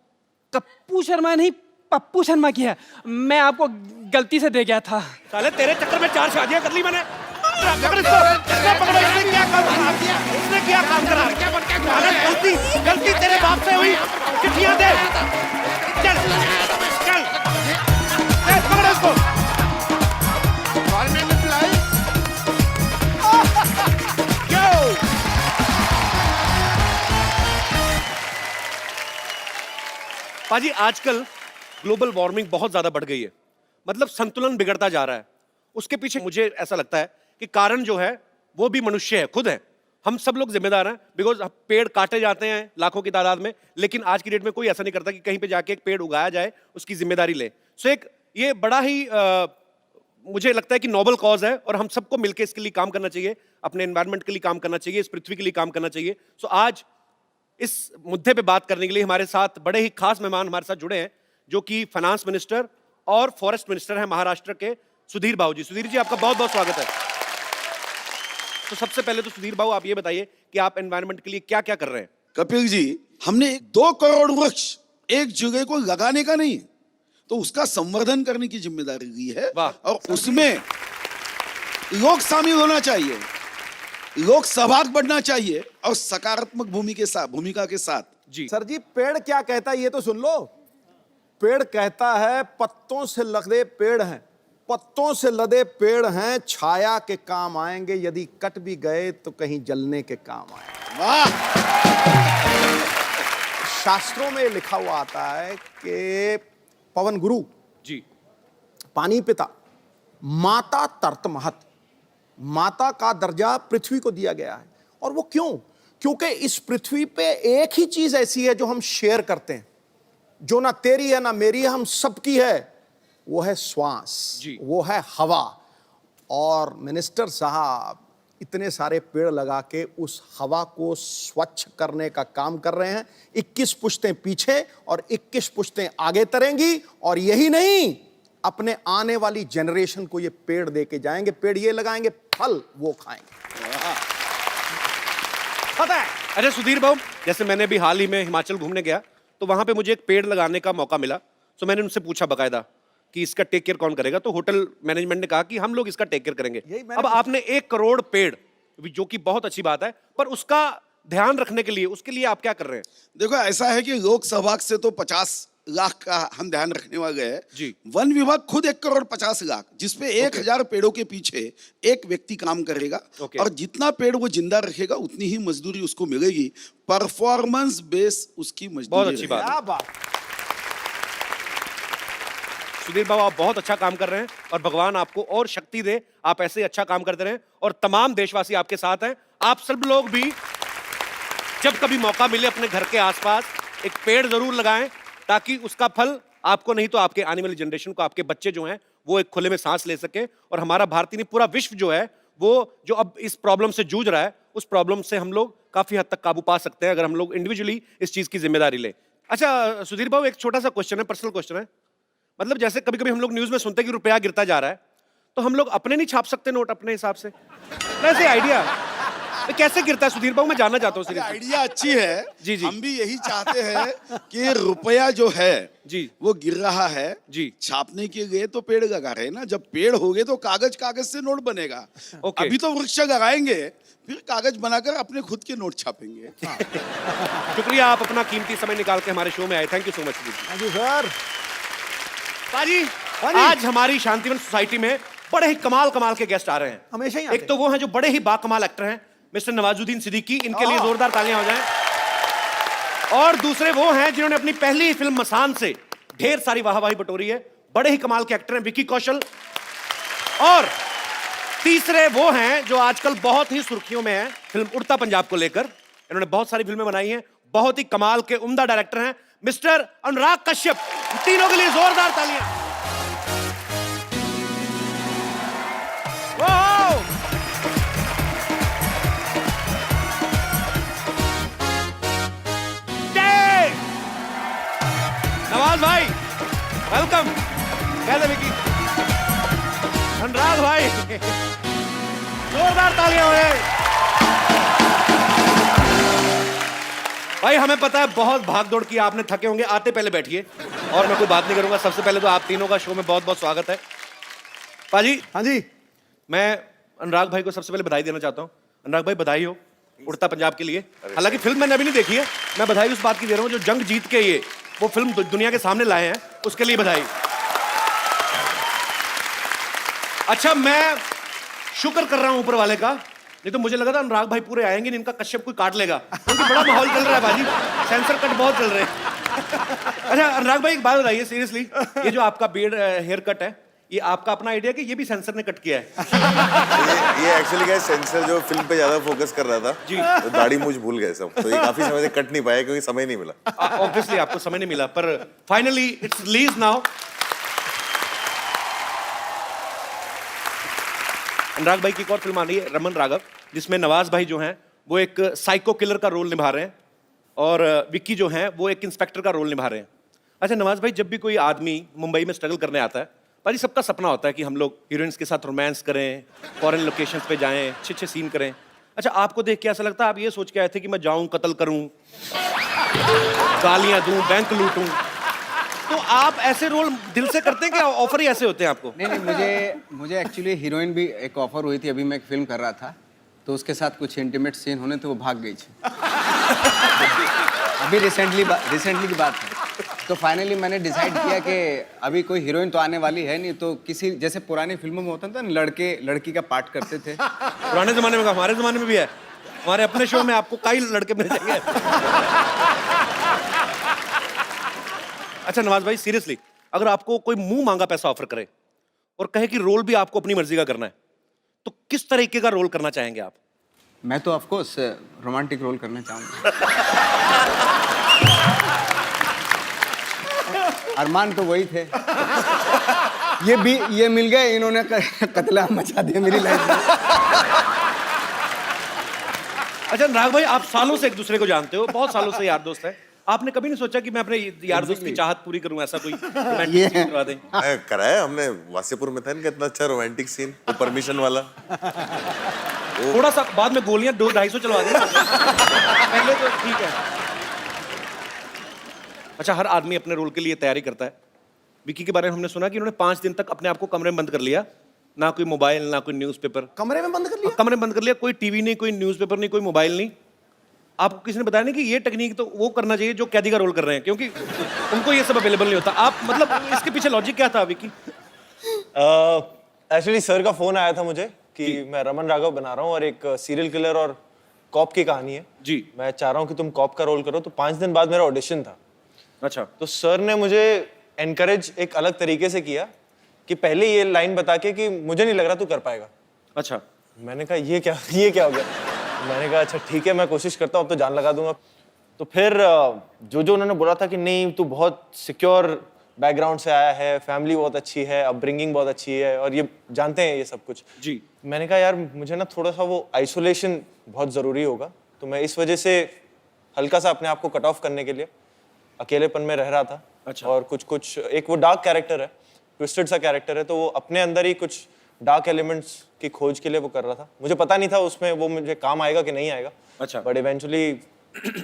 कप्पू शर्मा नहीं, पप्पू शर्मा की है। मैं आपको गलती से दे गया था। साले तेरे चक्कर में 4 शादियां कर ली मैंने। पकड़ इसको, इसको पकड़ो। इसने क्या काम करा? इसने क्या काम करा? साले गलती तेरे बाप से हुई। चिट्ठियां दे। चल चल पकड़ो इसको। पाजी आजकल ग्लोबल वार्मिंग बहुत ज्यादा बढ़ गई है, मतलब संतुलन बिगड़ता जा रहा है। उसके पीछे मुझे ऐसा लगता है कि कारण जो है वो भी मनुष्य है, खुद है। हम सब लोग जिम्मेदार हैं, बिकॉज पेड़ काटे जाते हैं लाखों की तादाद में, लेकिन आज की डेट में कोई ऐसा नहीं करता कि कहीं पे जाके एक पेड़ उगाया जाए, उसकी जिम्मेदारी ले। सो एक ये बड़ा ही मुझे लगता है कि नोबल कॉज है और हम सबको मिलकर इसके लिए काम करना चाहिए, अपने एनवायरनमेंट के लिए काम करना चाहिए, इस पृथ्वी के लिए काम करना चाहिए। सो आज इस मुद्दे पे बात करने के लिए हमारे साथ बड़े ही खास मेहमान हमारे साथ जुड़े हैं, जो कि फाइनेंस मिनिस्टर और फॉरेस्ट मिनिस्टर हैं महाराष्ट्र के, सुधीर बाबू जी। सुधीर जी, आपका बहुत बहुत स्वागत है। तो सबसे पहले तो सुधीर बाबू आप ये बताइए कि आप एनवायरनमेंट के लिए क्या क्या कर रहे हैं। कपिल जी, हमने 2 करोड़ वृक्ष एक जगह को लगाने का नहीं, तो उसका संवर्धन करने की जिम्मेदारी ली है। और उसमें लोग शामिल होना चाहिए, लोग सहभाग बढ़ना चाहिए और सकारात्मक भूमिका के साथ। जी सर जी, पेड़ क्या कहता है ये तो सुन लो। पेड़ कहता है पत्तों से लदे पेड़ हैं, पत्तों से लदे पेड़ हैं, छाया के काम आएंगे, यदि कट भी गए तो कहीं जलने के काम आएंगे। वाह! शास्त्रों में लिखा हुआ आता है कि पवन गुरु जी, पानी पिता, माता तर्त महत, माता का दर्जा पृथ्वी को दिया गया है। और वो क्यों? क्योंकि इस पृथ्वी पे एक ही चीज ऐसी है जो हम शेयर करते हैं, जो ना तेरी है ना मेरी है, हम सबकी है, वो है श्वास जी। वो है हवा। और मिनिस्टर साहब इतने सारे पेड़ लगा के उस हवा को स्वच्छ करने का काम कर रहे हैं। 21 पुश्तें पीछे और 21 पुश्तें आगे तरेंगी, और यही नहीं, अपने आने वाली जनरेशन को ये पेड़ दे के जाएंगे। पेड़ ये लगाएंगे, फल वो खाएंगे। पता है? अच्छा सुधीर बाबू, जैसे मैंने भी हाल ही में हिमाचल घूमने गया, तो वहां पे मुझे एक पेड़ लगाने का मौका मिला। तो मैंने उनसे पूछा बकायदा कि इसका टेक केयर कौन करेगा, तो होटल मैनेजमेंट ने कहा कि हम लोग इसका टेक केयर करेंगे। अब आपने 1 करोड़ पेड़, जो कि बहुत अच्छी बात है, पर उसका ध्यान रखने के लिए, उसके लिए आप क्या कर रहे हैं? देखो, ऐसा है कि लोक सहभाग से तो 50 लाख का हम ध्यान रखने वाले हैं जी। वन विभाग खुद 1 करोड़ 50 लाख, जिसपे 1000 पेड़ों के पीछे एक व्यक्ति काम करेगा। और जितना पेड़ वो जिंदा रखेगा उतनी ही मजदूरी उसको मिलेगी। परफॉर्मेंस बेस उसकी मजदूरी। बहुत अच्छी बात है। सुधीर बाबू, आप बहुत अच्छा काम कर रहे हैं और भगवान आपको और शक्ति दे, आप ऐसे ही अच्छा काम करते रहें। और तमाम देशवासी आपके साथ हैं। आप सब लोग भी जब कभी मौका मिले अपने घर के आसपास एक पेड़ जरूर लगाएं, ताकि उसका फल आपको नहीं तो आपके आने वाली जनरेशन को, आपके बच्चे जो हैं वो एक खुले में सांस ले सके। और हमारा भारतीय नहीं, पूरा विश्व जो है वो जो अब इस प्रॉब्लम से जूझ रहा है, उस प्रॉब्लम से हम लोग काफी हद तक काबू पा सकते हैं अगर हम लोग इंडिविजुअली इस चीज की जिम्मेदारी लें। अच्छा सुधीर बाबू, एक छोटा सा क्वेश्चन है, पर्सनल क्वेश्चन है। मतलब जैसे कभी कभी हम लोग न्यूज में सुनते हैं कि रुपया गिरता जा रहा है, तो हम लोग अपने नहीं छाप सकते नोट अपने हिसाब से? वैसे आइडिया कैसे गिरता है सुधीर बाबू, मैं जानना चाहता हूँ। आइडिया अच्छी है जी जी। हम भी यही चाहते हैं कि रुपया जो है जी वो गिर रहा है जी। छापने के लिए तो पेड़ लगा रहे हैं ना, जब पेड़ हो गए तो कागज से नोट बनेगा। अभी तो वृक्ष लगाएंगे, फिर कागज बनाकर अपने खुद के नोट छापेंगे। शुक्रिया, आप अपना कीमती समय निकाल के हमारे शो में आए। Thank you so much. Thank you sir. पाजी, आज हमारी शांतिवन सोसाइटी में बड़े ही कमाल के गेस्ट आ रहे हैं। हमेशा ही एक तो वो हैं जो बड़े ही बाकमाल एक्टर हैं, मिस्टर नवाजुद्दीन सिद्दीकी, इनके लिए जोरदार तालियां हो जाएं। और दूसरे वो हैं जिन्होंने अपनी पहली फिल्म मसान से ढेर सारी वाहवाही बटोरी है, बड़े ही कमाल के एक्टर हैं, विकी कौशल। और तीसरे वो हैं जो आजकल बहुत ही सुर्खियों में हैं फिल्म उड़ता पंजाब को लेकर। इन्होंने बहुत सारी फिल्में बनाई हैं, बहुत ही कमाल के उम्दा डायरेक्टर हैं, मिस्टर अनुराग कश्यप। तीनों के लिए जोरदार तालियां। नवाज भाई वेलकम। कैसे विकी? अनुराग भाई, जोरदार तालियां हो। भाई हमें पता है बहुत भाग दौड़ की आपने, थके होंगे, आते पहले बैठिए और मैं कोई बात नहीं करूंगा। सबसे पहले तो आप तीनों का शो में बहुत बहुत स्वागत है। पाजी, हाँ जी, मैं अनुराग भाई को सबसे पहले बधाई देना चाहता हूँ। अनुराग भाई बधाई हो उड़ता पंजाब के लिए। हालांकि फिल्म मैंने अभी नहीं देखी है, मैं बधाई उस बात की दे रहा हूँ जो जंग जीत के ये वो फिल्म दुनिया के सामने लाए हैं, उसके लिए बधाई। अच्छा, मैं शुक्र कर रहा हूं ऊपर वाले का, नहीं तो मुझे लगा था अनुराग भाई पूरे आएंगे नहीं, इनका कश्यप कोई काट लेगा, क्योंकि बड़ा माहौल चल रहा है बाजी, सेंसर कट बहुत चल रहे हैं। अच्छा अनुराग भाई एक बात बताइए सीरियसली, ये जो आपका बियर्ड हेयर कट है, ये आपका अपना आइडिया कि ये भी सेंसर ने कट किया है? ये एक्चुअली क्या है, सेंसर जो फिल्म पे ज्यादा फोकस कर रहा था जी, तो दाढ़ी मूछ भूल गए सब, तो ये काफी समय से कट नहीं पाया क्योंकि समय नहीं मिला। ऑब्वियसली आपको समय नहीं मिला, पर फाइनली इट्स रिलीज नाउ। अनुराग भाई की एक और फिल्म आ रही है रमन राघव, जिसमें नवाज भाई जो हैं वो एक साइको किलर का रोल निभा रहे हैं और विक्की जो हैं वो एक इंस्पेक्टर का रोल निभा रहे हैं। अच्छा नवाज भाई, जब भी कोई आदमी मुंबई में स्ट्रगल करने आता है, भाई सबका सपना होता है कि हम लोग हीरोइंस के साथ रोमांस करें, फॉरेन लोकेशंस पे जाएं, अच्छे अच्छे सीन करें। अच्छा आपको देख के ऐसा लगता है आप ये सोच के आए थे कि मैं जाऊं, कत्ल करूं, गालियां दूं, बैंक लूटूं, तो आप ऐसे रोल दिल से करते हैं कि ऑफर ही ऐसे होते हैं आपको? नहीं, मुझे एक्चुअली हीरोइन भी एक ऑफर हुई थी, अभी मैं एक फिल्म कर रहा था तो उसके साथ कुछ इंटीमेट सीन होने थे, वो भाग गई थी। अभी रिसेंटली की बात है। तो फाइनली मैंने डिसाइड किया कि अभी कोई हीरोइन तो आने वाली है नहीं, तो किसी जैसे पुरानी फिल्मों में होता था ना, लड़के लड़की का पार्ट करते थे। पुराने जमाने में, हमारे जमाने में भी है, हमारे अपने शो में आपको कई लड़के मिल जाएंगे। अच्छा नवाज भाई सीरियसली, अगर आपको कोई मुंह मांगा पैसा ऑफर करे और कहे कि रोल भी आपको अपनी मर्जी का करना है, तो किस तरीके का रोल करना चाहेंगे आप? मैं तो ऑफ कोर्स रोमांटिक रोल करना चाहूंगा। अरमान तो वही थे, ये मिल गए, इन्होंने कतला मचा दिया मेरी लाइफ में। अच्छा अनुराग भाई, आप सालों से एक दूसरे को जानते हो, बहुत सालों से यार दोस्त हैं, आपने कभी नहीं सोचा कि मैं अपने यार दोस्त की चाहत पूरी करूं, ऐसा कोई रोमांटिक सीन करवा दें? कराया हमने, वासेपुर में था इनका इतना अच्छा रोमांटिक सीन, वो परमिशन वाला। थोड़ा सा बाद में गोलियां 200-250 चलवा देना, पहले तो ठीक है। अच्छा हर आदमी अपने रोल के लिए तैयारी करता है। विकी के बारे में हमने सुना कि उन्होंने 5 दिन तक अपने आप को कमरे में बंद कर लिया, ना कोई मोबाइल ना कोई न्यूज़पेपर। कमरे में बंद कर लिया? कमरे में बंद कर लिया, कोई टीवी नहीं, कोई न्यूज़पेपर नहीं, कोई मोबाइल नहीं। आपको किसी ने बताया नहीं कि ये टेक्निक तो वो करना चाहिए जो कैदी का रोल कर रहे हैं, क्योंकि उनको ये सब अवेलेबल नहीं होता। आप मतलब इसके पीछे लॉजिक क्या था विकी? एक्चुअली सर का फोन आया था मुझे कि मैं रमन राघव बना रहा हूँ और एक सीरियल किलर और कॉप की कहानी है जी, मैं चाह रहा हूँ कि तुम कॉप का रोल करो। तो 5 दिन बाद मेरा ऑडिशन था। अच्छा, तो सर ने मुझे एनकरेज एक अलग तरीके से किया कि पहले ये लाइन बता के कि मुझे नहीं लग रहा तू कर पाएगा। अच्छा, मैंने कहा ये क्या हो गया? मैंने कहा अच्छा ठीक है, मैं कोशिश करता हूँ, अब तो जान लगा दूंगा। तो फिर जो उन्होंने बोला था कि नहीं तू बहुत सिक्योर बैकग्राउंड से आया है, फैमिली बहुत अच्छी है, अपब्रिंगिंग बहुत अच्छी है और ये जानते हैं ये सब कुछ जी। मैंने कहा यार मुझे ना थोड़ा सा वो आइसोलेशन बहुत ज़रूरी होगा, तो मैं इस वजह से हल्का सा अपने आप को कट ऑफ करने के लिए अकेलेपन में रह रहा था। अच्छा। और कुछ एक वो डार्क कैरेक्टर है, ट्विस्टेड सा कैरेक्टर है, तो वो अपने अंदर ही कुछ डार्क एलिमेंट्स की खोज के लिए वो कर रहा था। मुझे पता नहीं था उसमें वो मुझे काम आएगा कि नहीं आएगा। अच्छा, बट इवेंचुअली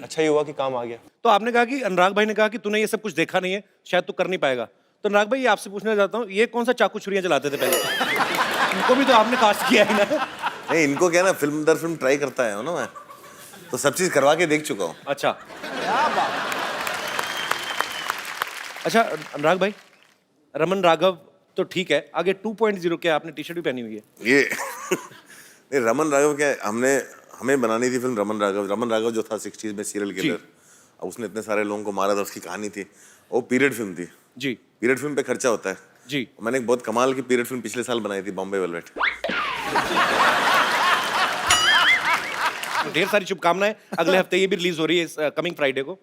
अच्छा ही हुआ कि काम आ गया। तो आपने कहा कि अनुराग भाई ने कहा कि तूने ये सब कुछ देखा नहीं है, शायद तू कर नहीं पाएगा। तो अनुराग भाई आपसे पूछना चाहता हूँ, ये कौन सा चाकू छुरियां चलाते थे पहले? इनको भी तो आपने कास्ट किया है ना? नहीं, इनको क्या ना, फिल्म दर फिल्म ट्राई करता है ना, मैं तो सब चीज करवा के देख चुका हूँ। अच्छा, अच्छा अनुराग भाई, रमन राघव तो ठीक है, आगे 2.0 के आपने टी शर्ट भी पहनी हुई है ये नहीं, रमन राघव क्या है, हमें बनानी थी फिल्म रमन राघव जो था 60s में सीरियल किलर। अब उसने इतने सारे लोगों को मारा था, उसकी कहानी थी, वो पीरियड फिल्म थी जी। पीरियड फिल्म पे खर्चा होता है जी। मैंने एक बहुत कमाल की पीरियड फिल्म पिछले साल बनाई थी, बॉम्बे वेलवेट। ढेर सारी शुभकामनाएं, अगले हफ्ते ये भी रिलीज हो रही है कमिंग फ्राइडे को।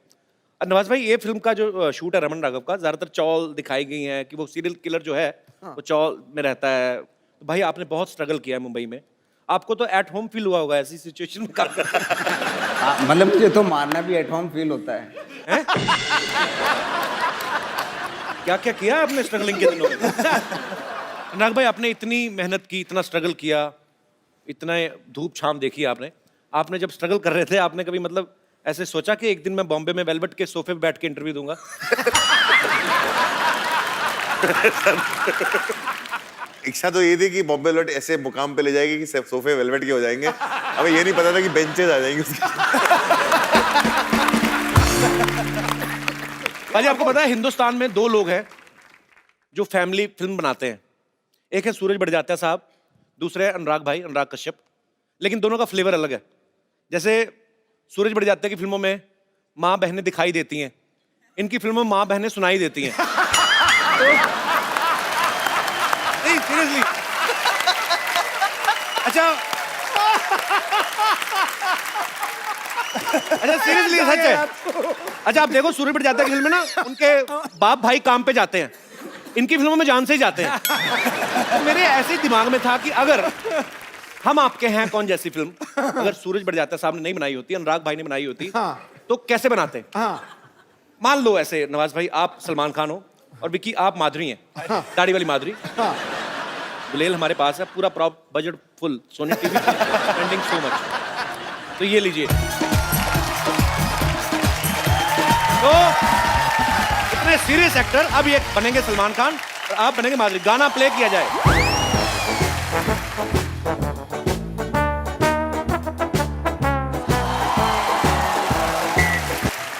नवाज भाई, ये फिल्म का जो शूट है रमन राघव का, ज्यादातर चौल दिखाई गई है कि वो सीरियल किलर जो है वो चौल में रहता है। तो भाई आपने बहुत स्ट्रगल किया है मुंबई में, आपको तो एट होम फील हुआ होगा ऐसी सिचुएशन में काम करना। मतलब मुझे तो मारना भी एट होम फील होता है। क्या क्या किया आपने स्ट्रगलिंग के दिनों में? अनुराग भाई, आपने इतनी मेहनत की, इतना स्ट्रगल किया, इतना धूप छाम देखी आपने जब स्ट्रगल कर रहे थे, आपने कभी मतलब ऐसे सोचा कि एक दिन मैं बॉम्बे में वेलवेट के सोफे पे बैठ के इंटरव्यू दूंगा? इच्छा तो ये थी कि बॉम्बे वेलवेट ऐसे मुकाम पे ले जाएगी कि सब सोफे वेलवेट के हो जाएंगे। हमें ये नहीं पता था कि बेंचेस आ जाएंगे उसकी। भाजी आपको पता है हिंदुस्तान में 2 लोग हैं जो फैमिली फिल्म बनाते हैं। एक है सूरज बड़जात्या साहब, दूसरे है अनुराग भाई, अनुराग कश्यप। लेकिन दोनों का फ्लेवर अलग है। जैसे सूरज बड़जात्या की फिल्मों में माँ बहनें दिखाई देती हैं, इनकी फिल्मों में माँ बहनें सुनाई देती हैं। तो नहीं सीरियसली, अच्छा सीरियसली सच है। अच्छा आप देखो सूरज बड़जात्या की फिल्म में ना उनके बाप भाई काम पे जाते हैं, इनकी फिल्मों में जान से ही जाते हैं। तो मेरे ऐसे ही दिमाग में था कि अगर हम आपके हैं कौन जैसी फिल्म अगर सूरज बड़जात्या साहब ने नहीं बनाई होती, अनुराग भाई ने बनाई होती, तो कैसे बनाते? मान लो ऐसे नवाज भाई आप सलमान खान हो और विक्की आप माधुरी हैं, दाढ़ी वाली माधुरी। गुलेल हमारे पास है, पूरा prop budget full, Sony TV spending so much. तो ये लीजिए। तो इतने सीरियस एक्टर अब ये बनेंगे सलमान खान और आप बनेंगे माधुरी। गाना प्ले किया जाए।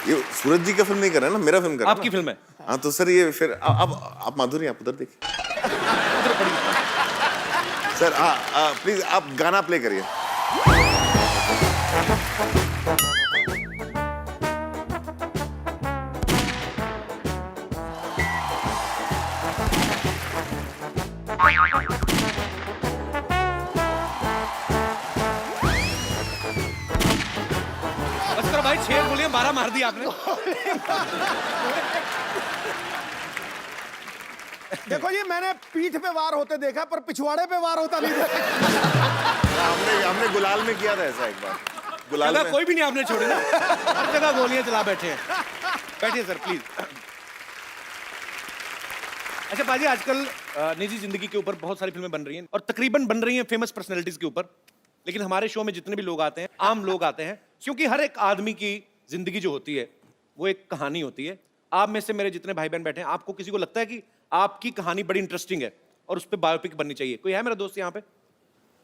ये सूरज जी का फिल्म नहीं कर रहा है ना, मेरा फिल्म कर रहा है। आपकी फिल्म है। हाँ तो सर ये फिर अब आप माधुरी आप उधर देखिए। सर प्लीज आप गाना प्ले करिए। बस करो भाई, 6 गोलियां 12 मार दी आपने। देखो जी मैंने पीठ पे वार होते देखा पर पिछवाड़े पे वार होता नहीं देखा। हमने गुलाल में किया था ऐसा एक बार। गुलाल जगह में कोई भी नहीं आपने छोड़ी ना, हर जगह गोलियां चला बैठे हैं। बैठिए सर प्लीज। अच्छा बाजी आजकल निजी जिंदगी के ऊपर बहुत सारी फिल्में बन रही हैं और तकरीबन बन रही हैं फेमस पर्सनैलिटीज के ऊपर। लेकिन हमारे शो में जितने भी लोग आते हैं, आम लोग आते हैं, क्योंकि हर एक आदमी की जिंदगी जो होती है वो एक कहानी होती है। आप में से मेरे जितने भाई बहन बैठे हैं, आपको किसी को लगता है कि आपकी कहानी बड़ी इंटरेस्टिंग है और उस पर बायोपिक बननी चाहिए? कोई है मेरा दोस्त यहाँ पे?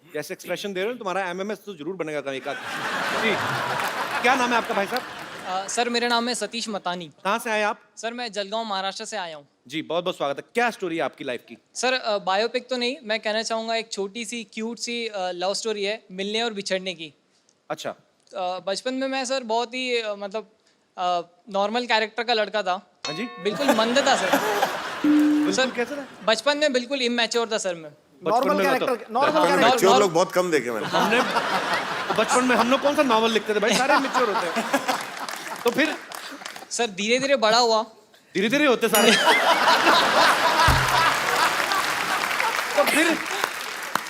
जैसे एक्सप्रेशन दे रहे हो तुम्हारा एमएमएस तो जरूर बनेगा कहीं का। जी क्या नाम है आपका भाई साहब? सर मेरा नाम है सतीश मतानी। कहाँ से आए आप? सर मैं जलगांव महाराष्ट्र से आया हूँ। जी बहुत बहुत स्वागत है। क्या स्टोरी है आपकी लाइफ की? सर बायोपिक तो नहीं, मैं कहना चाहूँगा एक छोटी सी क्यूट सी लव स्टोरी है मिलने और बिछड़ने की। अच्छा। बचपन में मैं सर बहुत ही मतलब नॉर्मल कैरेक्टर का लड़का था। हाँ जी। बिल्कुल मंद था सर। सर कैसे था? बचपन में बिल्कुल इमेच्योर था सर मैं। नॉर्मल कैरेक्टर, नॉर्मल मैच्योर लोग बहुत कम देखे मैंने। हमने बचपन में हम लोग कौन सा नॉवल लिखते थे भाई, सारे मैच्योर होते हैं। तो फिर सर धीरे धीरे बड़ा हुआ। धीरे धीरे होते सारे। तो फिर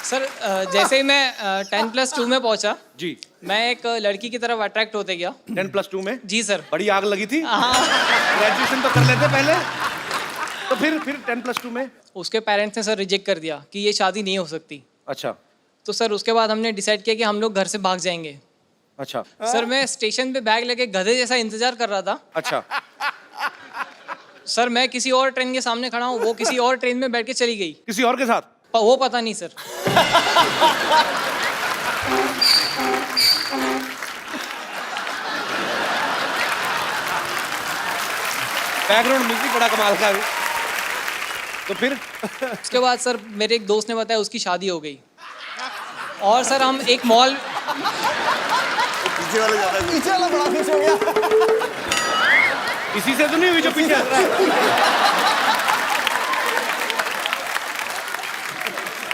सर जैसे ही मैं 10+2 में पहुंचा जी, मैं एक लड़की की तरफ अट्रैक्ट होते गया। 10+2 में? जी सर। बड़ी आग लगी थी। ग्रेजुएशन तो कर लेते पहले। तो फिर 10+2 में उसके पेरेंट्स ने सर रिजेक्ट कर दिया कि ये शादी नहीं हो सकती। अच्छा। तो सर उसके बाद हमने डिसाइड किया कि हम लोग घर से भाग जाएंगे। अच्छा। सर मैं स्टेशन पे बैग लेके गधे जैसा इंतजार कर रहा था। अच्छा। सर मैं किसी और ट्रेन के सामने खड़ा हूँ, वो किसी और ट्रेन में बैठ के चली गई। किसी और के साथ? वो पता नहीं सर। बैकग्राउंड म्यूजिक बड़ा कमाल का है। तो फिर उसके बाद सर मेरे एक दोस्त ने बताया उसकी शादी हो गई। और सर हम एक मॉल पीछे वाले ज्यादा पीछे वाला बड़ा पीछे हो गया। इसी से तो नहीं हुई जो पीछे?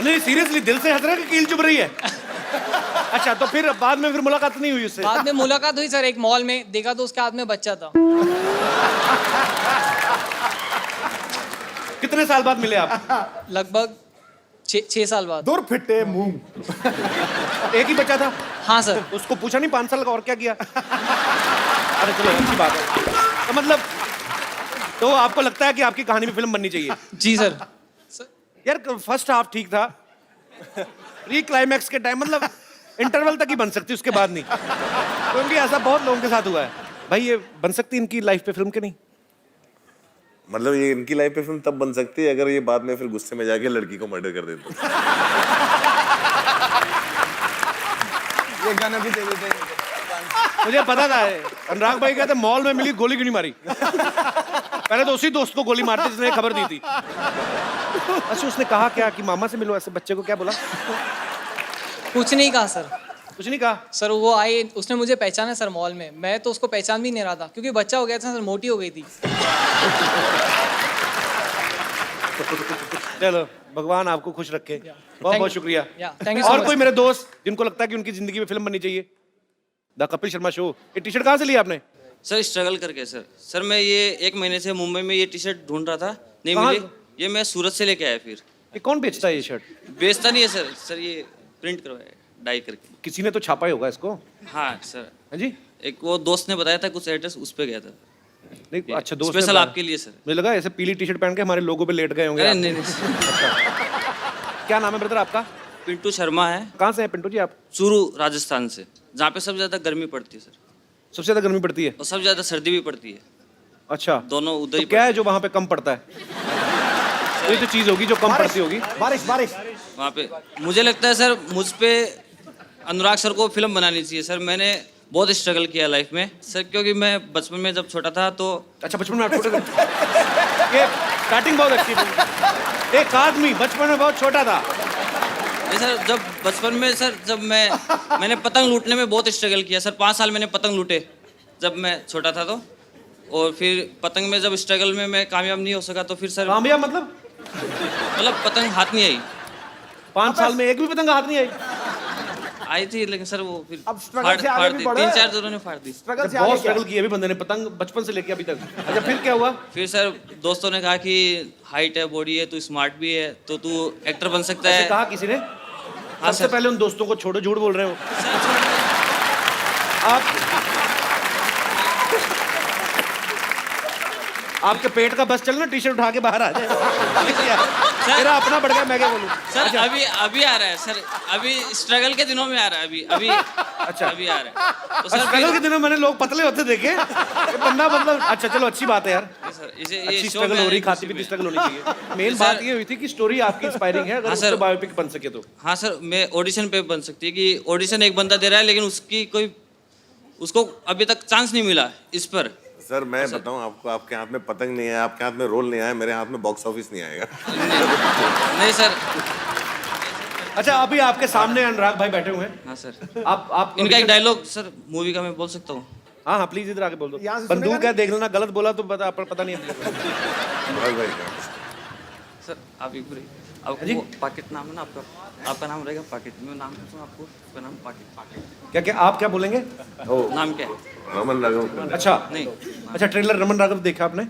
नहीं सीरियसली दिल से हंस रहा है कि कील चुभ रही है? अच्छा तो फिर बाद में फिर मुलाकात नहीं हुई उससे? बाद में मुलाकात हुई सर, एक मॉल में देखा तो उसके हाथ में बच्चा था। कितने साल बाद मिले आप? लगभग 6 साल बाद। दूर फिटे मुंह। एक ही बच्चा था? हाँ सर। उसको पूछा नहीं 5 साल का और क्या किया? अरे चलो अच्छी बात है। तो मतलब तो आपको लगता है कि आपकी कहानी में फिल्म बननी चाहिए? जी सर। यार फर्स्ट हाफ ठीक था, प्री क्लाइमैक्स के टाइम मतलब इंटरवल तक ही बन सकती, उसके बाद नहीं। क्योंकि ऐसा बहुत लोगों के साथ हुआ है। भाई ये बन सकती इनकी लाइफ पे फिल्म के नहीं? मतलब ये इनकी लाइफ पे फिल्म तब बन सकती है अगर ये बाद में फिर गुस्से में जाके लड़की को मर्डर कर देते। ये गाना भी दे देते हैं। मुझे पता था अनुराग भाई कहते मॉल में मिली गोली क्यों नहीं मारी। पहले तो उसी दोस्त को गोली मारते जिसने खबर दी थी। अच्छा उसने कहा क्या कि मामा से मिलो, ऐसे बच्चे को क्या बोला? कुछ नहीं कहा सर। कुछ नहीं कहा? सर वो आई, उसने मुझे पहचाना सर मॉल में, मैं तो उसको पहचान भी नहीं रहा था क्योंकि बच्चा हो गया था सर, मोटी हो गई थी। चलो भगवान आपको खुश रखे। बहुत बहुत शुक्रिया। thank you so और much. कोई मेरे दोस्त जिनको लगता है कि उनकी जिंदगी में फिल्म बननी चाहिए? The Kapil Sharma show. ये टी शर्ट कहाँ से लिया आपने? सर स्ट्रगल करके सर मैं ये 1 महीने से मुंबई में ये टी शर्ट ढूंढ रहा था, नहीं कहाँ? मिली। ये मैं सूरत से लेके आया। फिर ये कौन बेचता है ये शर्ट? बेचता नहीं है सर ये प्रिंट करवाया डाई करके। किसी ने तो छापा ही होगा इसको। हाँ सर। हाँ जी। एक वो दोस्त ने बताया था, कुछ एड्रेस उस पे गया था। नहीं अच्छा दोस्त स्पेशल आपके लिए सर। मुझे लगा ऐसे पीली टी शर्ट पहन के हमारे लोगों पे लेट गए होंगे। अरे नहीं नहीं। क्या नाम है ब्रदर आपका? पिंटू शर्मा है। कहाँ से है पिंटू जी आप? चूरू राजस्थान से, जहाँ पे सबसे ज्यादा गर्मी पड़ती है सर। सबसे ज्यादा गर्मी पड़ती है और सबसे ज्यादा सर्दी भी पड़ती है। अच्छा दोनों उधर ही। क्या है जो वहाँ पे कम पड़ता है? ये तो चीज होगी जो कम पड़ती होगी। बारिश बारिश। वहाँ पे मुझे लगता है सर मुझ पे अनुराग सर को फिल्म बनानी चाहिए सर। मैंने बहुत स्ट्रगल किया लाइफ में सर, क्योंकि मैं बचपन में जब छोटा था तो। अच्छा बचपन में आप छोटे थे? ये स्टार्टिंग बहुत अच्छी थी। एक आदमी बचपन में बहुत छोटा था। ये सर जब बचपन में सर जब मैंने पतंग लूटने में बहुत स्ट्रगल किया सर। 5 साल मैंने पतंग लूटे जब मैं छोटा था तो। और फिर पतंग में जब स्ट्रगल में मैं कामयाब नहीं हो सका तो फिर सर। कामयाब मतलब पतंग हाथ नहीं आई। 5 साल में एक भी पतंग हाथ नहीं आई? आई थी लेकिन सर वो फिर अब स्ट्रगल से आगे भी बढ़े। 3-4 जोरों ने फाड़ दी। स्ट्रगल से बहुत आगे स्ट्रगल किया अभी बंदे ने पतंग बचपन से लेके अभी तक। अच्छा फिर क्या हुआ? फिर सर दोस्तों ने कहा कि हाइट है, बॉडी है, तू स्मार्ट भी है तो तू एक्टर बन सकता है। कहा किसी ने? हाँ सबसे सर। पहले उन दोस्तों को छोड़ो, झूठ बोल रहे हो आप। आपके पेट का बस चलना, टी शर्ट उठा के बाहर आ जाए। मेरा अपना बढ़ गया, मैं क्या बोलूं? सर अभी आ रहा है सर, अभी स्ट्रगल के दिनों में आ रहा है अभी। अच्छा अभी आ रहा है तो सर। स्ट्रगल के दिनों मैंने लोग पतले होते देखे। ये बंदा मतलब अच्छा चलो अच्छी बात है यार। सर इसे अच्छी स्ट्रगल हो रही, खाती पीती स्ट्रगल होनी चाहिए। मेन बात ये हुई थी कि स्टोरी आपकी इंस्पायरिंग है, अगर उससे बायोपिक बन सके तो। हाँ सर मैं ऑडिशन पे बन सकती है कि ऑडिशन एक बंदा दे रहा है लेकिन उसको अभी तक चांस नहीं मिला इस पर। सर मैं बताऊं आपको, आपके हाथ में पतंग नहीं है, आपके हाथ में रोल नहीं आया, मेरे हाथ में बॉक्स ऑफिस नहीं आएगा। नहीं सर। अच्छा अभी आपके सामने अनुराग भाई बैठे हुए हैं। हाँ सर। आप इनका एक डायलॉग सर मूवी का मैं बोल सकता हूँ? हाँ हाँ प्लीज इधर आके बोल दो। बंदूक है, देख लेना, गलत बोला तो पता नहीं है। सर आप एक बार आपको पाकेट नाम है ना आपका, आपका नाम रहेगा पाकेट। मैं नाम पूछूं आपको, आपका नाम पाकेट। क्या क्या आप क्या बोलेंगे? नाम क्या है? रमन राघव। अच्छा नहीं। अच्छा ट्रेलर रमन राघव देखा आपने?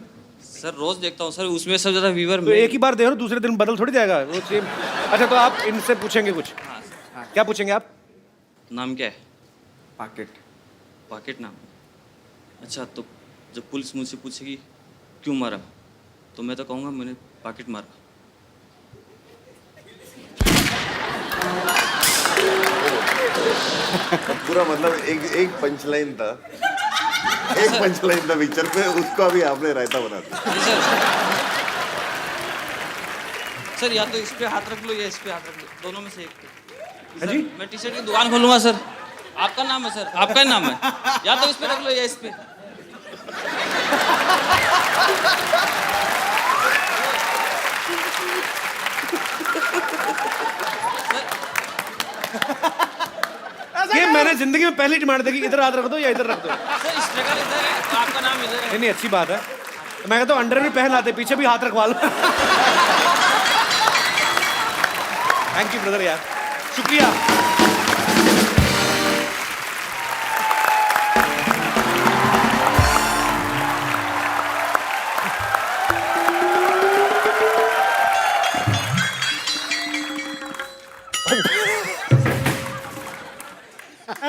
सर रोज देखता हूँ सर, उसमें सबसे ज्यादा व्यूअर तो एक ही बार देखो, दूसरे दिन बदल थोड़ी जाएगा वो सेम। अच्छा तो आप इनसे पूछेंगे कुछ? हाँ। क्या पूछेंगे आप? नाम क्या है? पाकेट। पाकेट नाम। अच्छा तो जब पुलिस मुझसे पूछेगी क्यों मारा तो मैं तो कहूँगा मैंने पाकेट मारा। पूरा मतलब एक पंच लाइन था, एक पंच लाइन था पिक्चर पे, उसको अभी आपने रायता बना दिया। सर या तो इस पे हाथ रख लो या इस पे हाथ रख लो, दोनों में से एक। जी मैं टी शर्ट की दुकान खोलूंगा सर। आपका नाम है सर, आपका ही नाम है, या तो इस पे रख लो या इस पे। ये मैंने जिंदगी में पहली डिमांड देखी, इधर हाथ रख दो या इधर रख दो। सर स्ट्रगल इधर है तो आपका नाम इधर है। नहीं अच्छी बात है। मैं कहता हूँ अंडर भी पहन आते, पीछे भी हाथ रखवा लो। थैंक यू ब्रदर यार, शुक्रिया।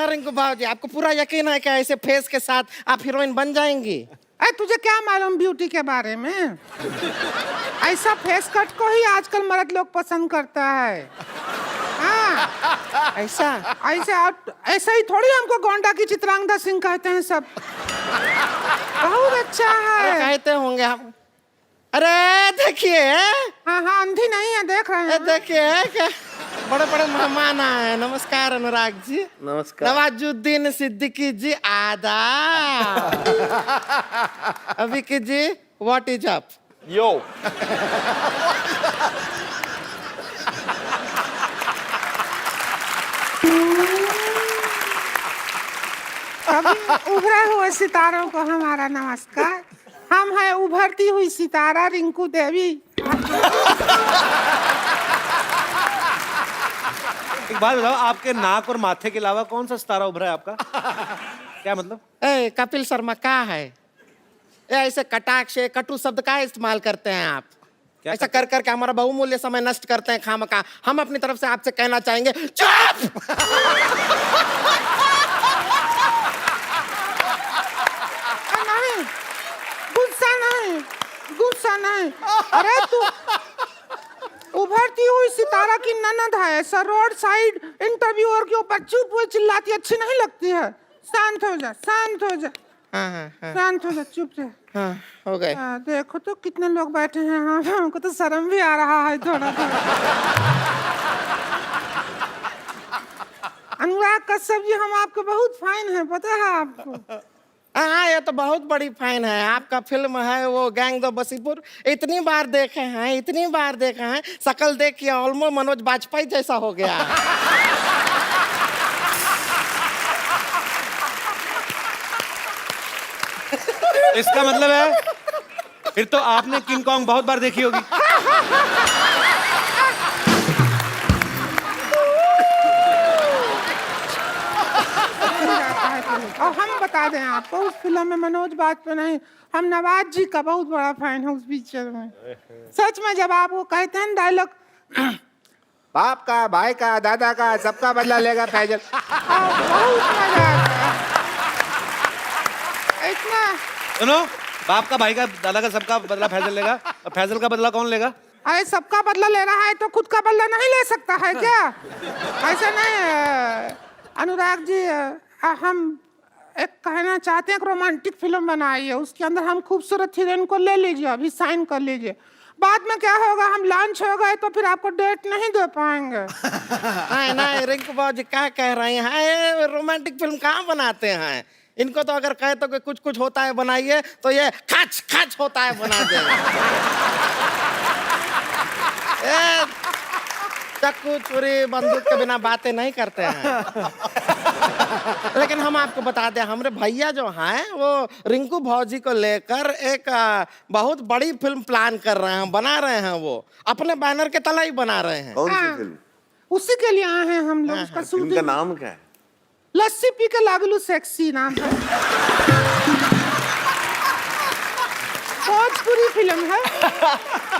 रिंकू भाजी, आपको पूरा यकीन है क्या ऐसे फेस के साथ आप हीरोइन बन जाएंगी? अरे तुझे क्या मालूम ब्यूटी के बारे में? ऐसा फेस कट को ही आजकल मर्द लोग पसंद करता है। हाँ ऐसा ऐसा ही थोड़ी हमको गोंडा की चित्रांगदा सिंह कहते हैं सब। बहुत अच्छा है। कहते होंगे हम। अरे देखिए, हाँ हाँ, अंधी नहीं है, देख रहे हैं। देखिए क्या बड़े बड़े मेहमान आए। नमस्कार अनुराग जी। नमस्कार। नवाजुद्दीन सिद्दीकी जी आदाब। अभिकी जी व्हाट इज अप? यो सभी उभरे हुए सितारों को हमारा नमस्कार। हम हैं उभरती हुई सितारा रिंकू देवी। एक बात बताओ, आपके नाक और माथे के अलावा कौन सा सितारा उभरा है आपका? क्या मतलब? ए कपिल शर्मा क्या है? ऐसे कटाक्ष कटु शब्द का इस्तेमाल करते हैं आप? ऐसा कर करके हमारा बहुमूल्य समय नष्ट करते हैं खामखा। हम अपनी तरफ से आपसे कहना चाहेंगे, चुप! नहीं, गुस्सा नहीं। अरे तू उभरती हुई सितारा की ननद है, ऐसा रोड साइड इंटरव्यूअर के ऊपर चुप हुए चिल्लाती अच्छी नहीं लगती है। शांत हो जा। शांत हो जा, चुप रह। हाँ, हो गए। देखो तो कितने लोग बैठे हैं। हाँ, हमको तो शर्म भी आ रहा है थोड़ा। अनुराग कश्यप जी, हम आपको बहुत फाइन है, पता है आपको? हाँ, ये तो बहुत बड़ी फैन है। आपका फिल्म है वो गैंग दो बसीपुर, इतनी बार देखे हैं, शकल देख के ऑलमोस्ट मनोज बाजपेयी जैसा हो गया। इसका मतलब है फिर तो आपने किंग कॉन्ग बहुत बार देखी होगी। और हम बता दें आपको, उस फिल्म में मनोज बाजपेयी नहीं, हम नवाज जी का बहुत बड़ा फैन है उस पिक्चर में। सच में जब आप वो कहते हैं डायलॉग, बाप का, भाई का, दादा का, सबका बदला लेगा फैजल, बहुत मजा आता है। इतना सुनो, बाप का, भाई का, दादा का, सबका बदला फैजल लेगा, और फैजल का बदला कौन लेगा? अरे सबका बदला ले रहा है तो खुद का बदला नहीं ले सकता है क्या? ऐसा नहीं है अनुराग जी। हम एक कहना चाहते हैं, एक रोमांटिक फिल्म बनाई है, उसके अंदर हम खूबसूरत हीरोइन को ले लीजिए, अभी साइन कर लीजिए। बाद में क्या होगा, हम लॉन्च हो गए तो फिर आपको डेट नहीं दे पाएंगे। नहीं रिंकू बाबू क्या कह रहे हैं? रोमांटिक फिल्म कहाँ बनाते हैं? इनको तो अगर कहे तो कि कुछ कुछ होता है बनाइए, तो ये खच खच होता है बना दे। चाकू छुरी बंदूक के बिना बातें नहीं करते हैं। लेकिन हम आपको बता दें, हमारे भैया जो हैं वो रिंकू भौजी को लेकर एक बहुत बड़ी फिल्म प्लान कर रहे हैं, बना रहे हैं। वो अपने बैनर के तले ही बना रहे हैं। कौन सी फिल्म? उसी के लिए आए हैं हम लोग। उसका फिल्म का नाम क्या है? लस्सी पी के लागलू सेक्सी नाम है। भोजपुरी फिल्म है,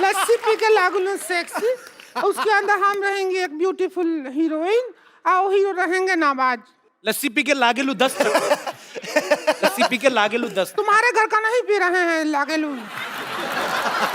लस्सी पी के लागलू सेक्सी। उसके अंदर हम रहेंगे एक ब्यूटीफुल हीरोइन और हीरो रहेंगे नवाज। लस्सी पी के लागेलू 10। लस्सी पी के लागेलू 10। तुम्हारे घर का नहीं पी रहे हैं लागेलू,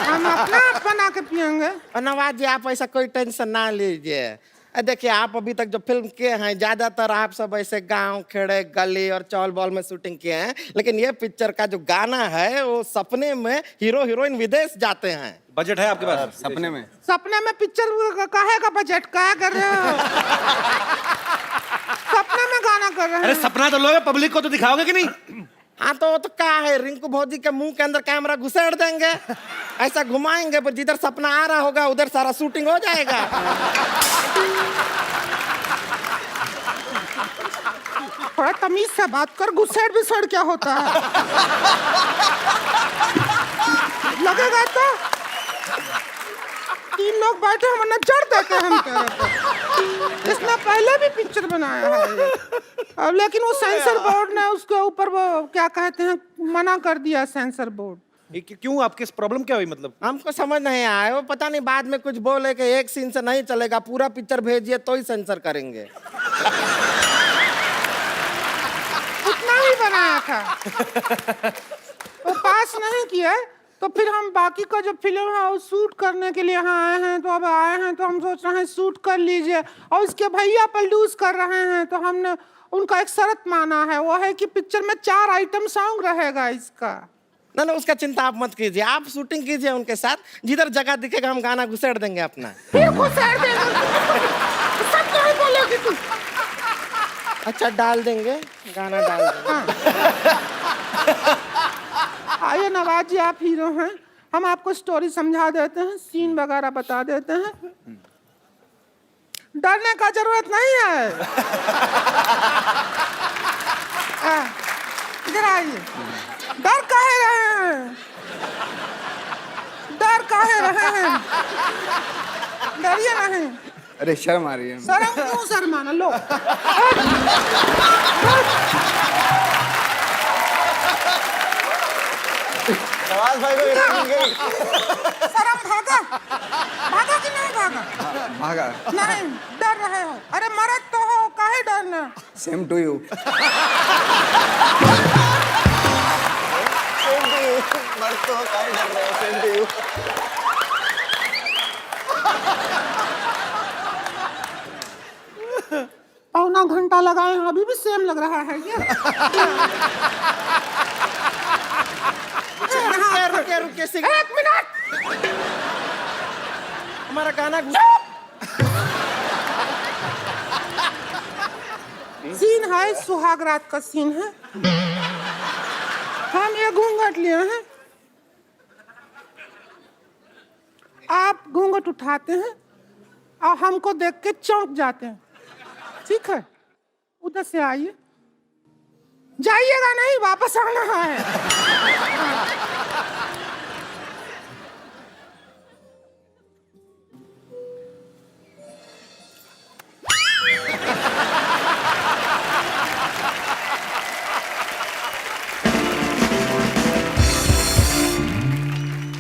हम अपना बना के पियेंगे। और नवाज जी आप ऐसा कोई टेंशन ना लीजिए। देखिए, आप अभी तक जो फिल्म किए हैं ज्यादातर आप सब ऐसे गांव खेड़े गली और चौल बॉल में शूटिंग किए हैं, लेकिन ये पिक्चर का जो गाना है वो सपने में हीरो हीरोइन विदेश जाते हैं। बजट है आपके पास? सपने में पिक्चर काहे का बजट क्या कर रहे हो? सपने में गाना कर रहे हैं। अरे सपना तो लोगे, पब्लिक को तो दिखाओगे कि नहीं? हाँ तो क्या है, रिंकू भौजी के मुंह के अंदर कैमरा घुसेड़ देंगे, ऐसा घुमाएंगे, पर जिधर सपना आ रहा होगा उधर सारा शूटिंग हो जाएगा। थोड़ा तमीज से बात कर, घुसेड़ विसेड़ क्या होता है? लगेगा तो 3 लोग बैठे हम नजर देते हम तेरे पे। इसने पहले भी पिक्चर बनाया है अब, लेकिन वो सेंसर बोर्ड ने उसके ऊपर वो क्या कहते हैं मना कर दिया, सेंसर बोर्ड। क्यों, आपके प्रॉब्लम क्या हुई? मतलब हमको समझ नहीं आया, वो पता नहीं बाद में कुछ बोले कि एक सीन से नहीं चलेगा, पूरा पिक्चर भेजिए तो ही सेंसर करेंगे। उतना ही बनाया था, वो पास नहीं किया, तो फिर हम बाकी का जो फिल्म है वो शूट करने के लिए यहाँ आए हैं, तो अब आए हैं तो हम सोच रहे हैं शूट कर लीजिए। और उसके भैया प्रोड्यूस कर रहे हैं, तो हमने उनका एक शर्त माना है, वो है कि पिक्चर में 4 आइटम सॉन्ग रहेगा इसका। ना ना, उसका चिंता आप मत कीजिए, आप शूटिंग कीजिए उनके साथ, जिधर जगह दिखेगा हम गाना घुसेड़ देंगे अपना। फिर घुसेड़ देंगे? सब कहीं बोलोगी तू? अच्छा, डाल देंगे, गाना डाल देंगे। आइए नवाज जी, आप हीरो हैं, हम आपको स्टोरी समझा देते हैं, सीन वगैरह बता देते हैं। डरने का जरूरत नहीं है। इधर आइए। डर काहे रहे हैं? डर काहे रहे हैं? डरिए नहीं। अरे शर्म आ रही है। शर्म क्यों शर्माना? लो नवाज भाई को मिल गई। शर्म भागा? भागा कि नहीं भागा? भागा। नहीं, डर रहे हो? अरे मरद तो हो, काहे डरना? Same to you. मर्द तो काहे डर रहे हो? Same to you. पौना घंटा लगाए हैं, अभी भी सेम लग रहा है क्या? रुकिए रुकिए, एक मिनट, हमारा गाना सीन है, सुहाग रात का सीन है। हम ये घूंघट लिए हैं, आप घूंघट उठाते हैं और हमको देख के चौंक जाते हैं, ठीक है? उधर से आइए, जाइएगा नहीं, वापस आना है।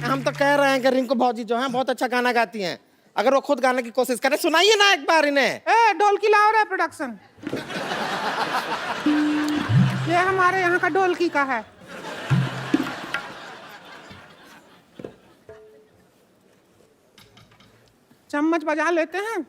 हम तो कह रहे हैं कि रिंकू भौजी जो हैं बहुत अच्छा गाना गाती हैं, अगर वो खुद गाने की कोशिश करें, सुनाइए ना एक बार इन्हें। ए, ढोलकी लाओ रे प्रोडक्शन। ये हमारे यहाँ का ढोलकी का है। चम्मच बजा लेते हैं।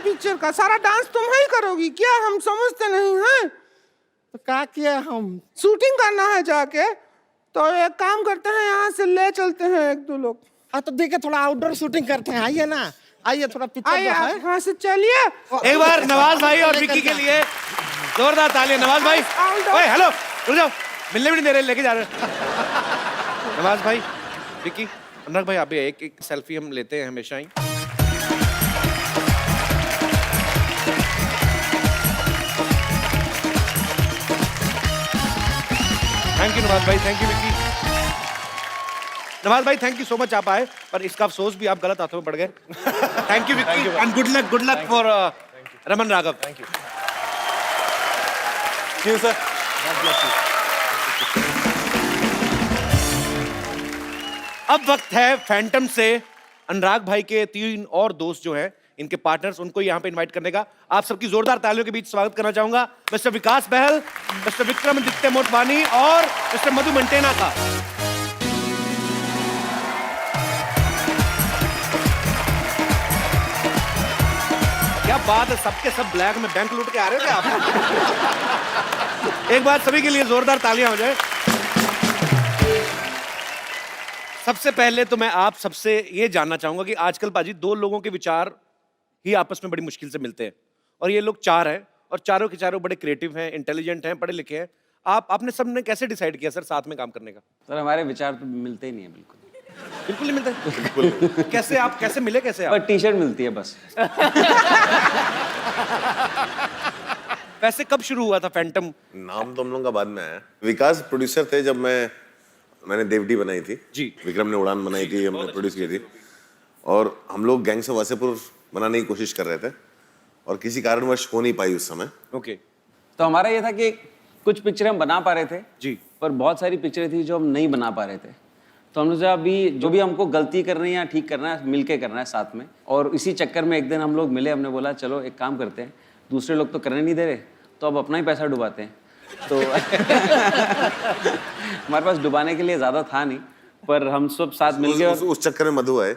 पिक्चर का सारा डांस तुम ही करोगी क्या? हम समझते नहीं हैं। तो क्या किया हम? शूटिंग करना है जाके, तो एक काम करते हैं, यहाँ से ले चलते हैं 1-2 लोग। हाँ तो देखिए, थोड़ा आउटडोर शूटिंग करते हैं, आइए ना, आइए थोड़ा पिक्चर आइए, यहाँ से चलिए। एक बार नवाज भाई और विक्की के लिए जोरदार तालियां। नवाज भाई, ओए हेलो, रुक जाओ, मिलने भी नहीं दे रहे, लेके जा रहे। नवाज भाई, विक्की, अनुराग भाई, आप भी एक सेल्फी हम लेते हैं हमेशा ही। थैंक यू नवाज भाई, थैंक यू विक्की। नवाज भाई थैंक यू सो मच, आप आए, पर इसका अफसोस भी आप गलत हाथों में पड़ गए। Thank you Vicky and good luck for Raman Raghav. Thank you sir. अब वक्त है फैंटम से अनुराग भाई के 3 और दोस्त जो हैं, इनके पार्टनर्स, उनको यहाँ पे इनवाइट करने का आप सबकी जोरदार तालियों के बीच स्वागत करना चाहूंगा। मिस्टर विकास बहल, मिस्टर विक्रमादित्य मोटवानी और मिस्टर मधु मंटेना का। क्या बात है, सबके सब ब्लैक में बैंक लूट के आ रहे हो क्या आप? एक बार सभी के लिए जोरदार तालियां हो जाए। सबसे पहले तो मैं आप सबसे ये जानना चाहूंगा कि आजकल पाजी दो लोगों के विचार ही आपस में बड़ी मुश्किल से मिलते हैं, और ये लोग चार हैं और चारों के चारों बड़े क्रिएटिव हैं, इंटेलिजेंट हैं, पढ़े लिखे हैं। आपने सबने कैसे डिसाइड किया सर साथ में काम करने का? सर हमारे विचार तो मिलते ही नहीं है बिल्कुल। बिल्कुल नहीं मिलते? बिल्कुल। कैसे आप कैसे मिले कैसे आप? पर टी शर्ट मिलती है बस। वैसे कब शुरू हुआ था फैंटम? नाम तो हम लोगों का बाद में आया। विकास प्रोड्यूसर थे जब मैंने देवटी बनाई थी जी, विक्रम ने उड़ान बनाई थी, हमने प्रोड्यूस की थी, और हम लोग गैंग्स ऑफ वासेपुर बनाने की कोशिश कर रहे थे और किसी कारणवश हो नहीं पाई उस समय। ओके। तो हमारा ये था कि कुछ पिक्चरें हम बना पा रहे थे जी, पर बहुत सारी पिक्चरें थी जो हम नहीं बना पा रहे थे। तो हमने सोचा अभी जो भी हमको गलती करनी है या ठीक करना है मिलके करना है साथ में। और इसी चक्कर में एक दिन हम लोग मिले, हमने बोला चलो एक काम करते हैं, दूसरे लोग तो करने नहीं दे रहे तो अब अपना ही पैसा डुबाते हैं। तो हमारे पास डुबाने के लिए ज्यादा था नहीं, पर हम सब साथ मिलके उस चक्कर में मधु आए।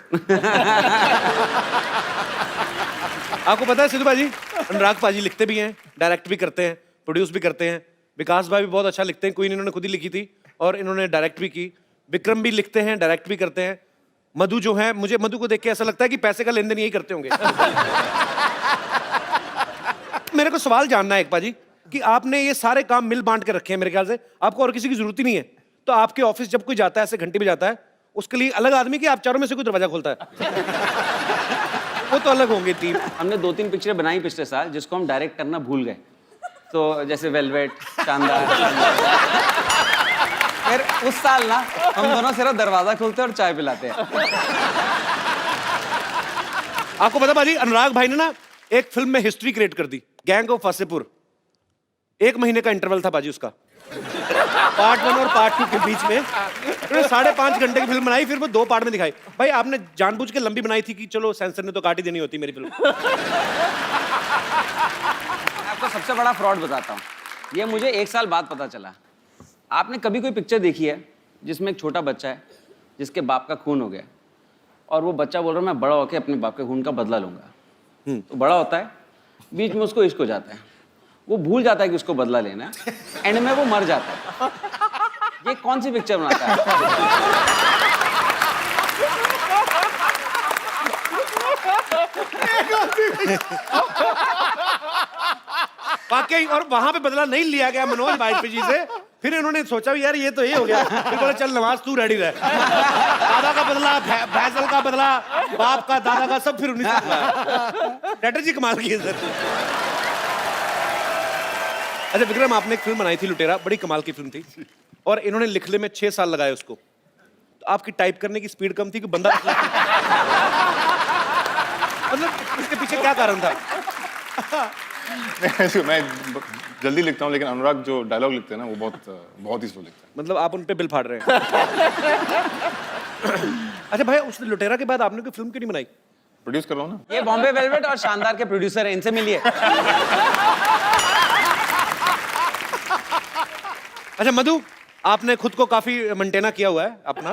आपको पता है सिद्धू भाजी, अनुराग पाजी लिखते भी हैं, डायरेक्ट भी करते हैं, प्रोड्यूस भी करते हैं। विकास भाई भी बहुत अच्छा लिखते हैं, क्वीन इन्होंने खुद ही लिखी थी और इन्होंने डायरेक्ट भी की। विक्रम भी लिखते हैं, डायरेक्ट भी करते हैं। मधु जो है, मुझे मधु को देख के ऐसा लगता है कि पैसे का लेन देन यही करते होंगे। मेरे को सवाल जानना है एक पाजी कि आपने ये सारे काम मिल बांट के रखे हैं, मेरे ख्याल से आपको और किसी की जरूरत ही नहीं है। तो आपके ऑफिस जब कोई जाता है, ऐसे घंटे भी जाता है, उसके लिए अलग आदमी कि आप चारों में से कोई दरवाजा खोलता है? वो तो अलग होंगे टीम। हमने 2-3 पिक्चरें बनाई पिछले साल जिसको हम डायरेक्ट करना भूल गए। तो जैसे वेलवेट, शानदार। फिर उस साल ना हम दोनों सिर्फ दरवाजा खोलते और चाय पिलाते हैं। आपको पता भाजी, अनुराग भाई ने ना एक फिल्म में हिस्ट्री क्रिएट कर दी, गैंग ऑफ वासेपुर। 1 महीने का इंटरवल था बाजी उसका, पार्ट 1 और पार्ट 2 के बीच में। उन्होंने 5.5 घंटे की फिल्म बनाई, फिर वो 2 पार्ट में दिखाई। भाई आपने जानबूझ के लंबी बनाई थी कि चलो सेंसर ने तो काट ही देनी होती मेरी फिल्म। आपको सबसे बड़ा फ्रॉड बताता हूँ, ये मुझे 1 साल बाद पता चला। आपने कभी कोई पिक्चर देखी है जिसमें एक छोटा बच्चा है जिसके बाप का खून हो गया और वो बच्चा बोल रहा है मैं बड़ा होकर अपने बाप के खून का बदला लूंगा। तो बड़ा होता है, बीच में उसको इश्क हो जाता है, वो भूल जाता है कि उसको बदला लेना है, एंड में वो मर जाता है। ये कौन सी पिक्चर बनाता है? वाकई, और वहां पे बदला नहीं लिया गया मनोज वाजपेयी से। फिर इन्होंने सोचा यार ये तो ये हो गया, फिर बोला चल नवाज तू रेडी रह। दादा का बदला, फैसल का बदला, बाप का, दादा का, सब फिर उन्हीं से। स्ट्रेटजी कमाल की है सर। अच्छा विक्रम, आपने एक फिल्म बनाई थी लुटेरा, बड़ी कमाल की फिल्म थी और इन्होंने लिखने में 6 साल लगाए उसको। तो आपकी टाइप करने की स्पीड कम थी कि बंदा मतलब इसके पीछे क्या कारण था? मैं जल्दी लिखता हूँ, लेकिन अनुराग जो डायलॉग लिखते हैं ना वो बहुत ही स्लो लिखते हैं। मतलब आप उन पे बिल फाड़ रहे हैं। अच्छा भाई, उस लुटेरा के बाद आपने कोई फिल्म क्यों नहीं बनाई? प्रोड्यूस कर रहा हूँ ना। ये बॉम्बे वेलवेट और शानदार के प्रोड्यूसर हैं, इनसे मिलिए। अच्छा मधु, आपने खुद को काफी मेंटेना किया हुआ है अपना।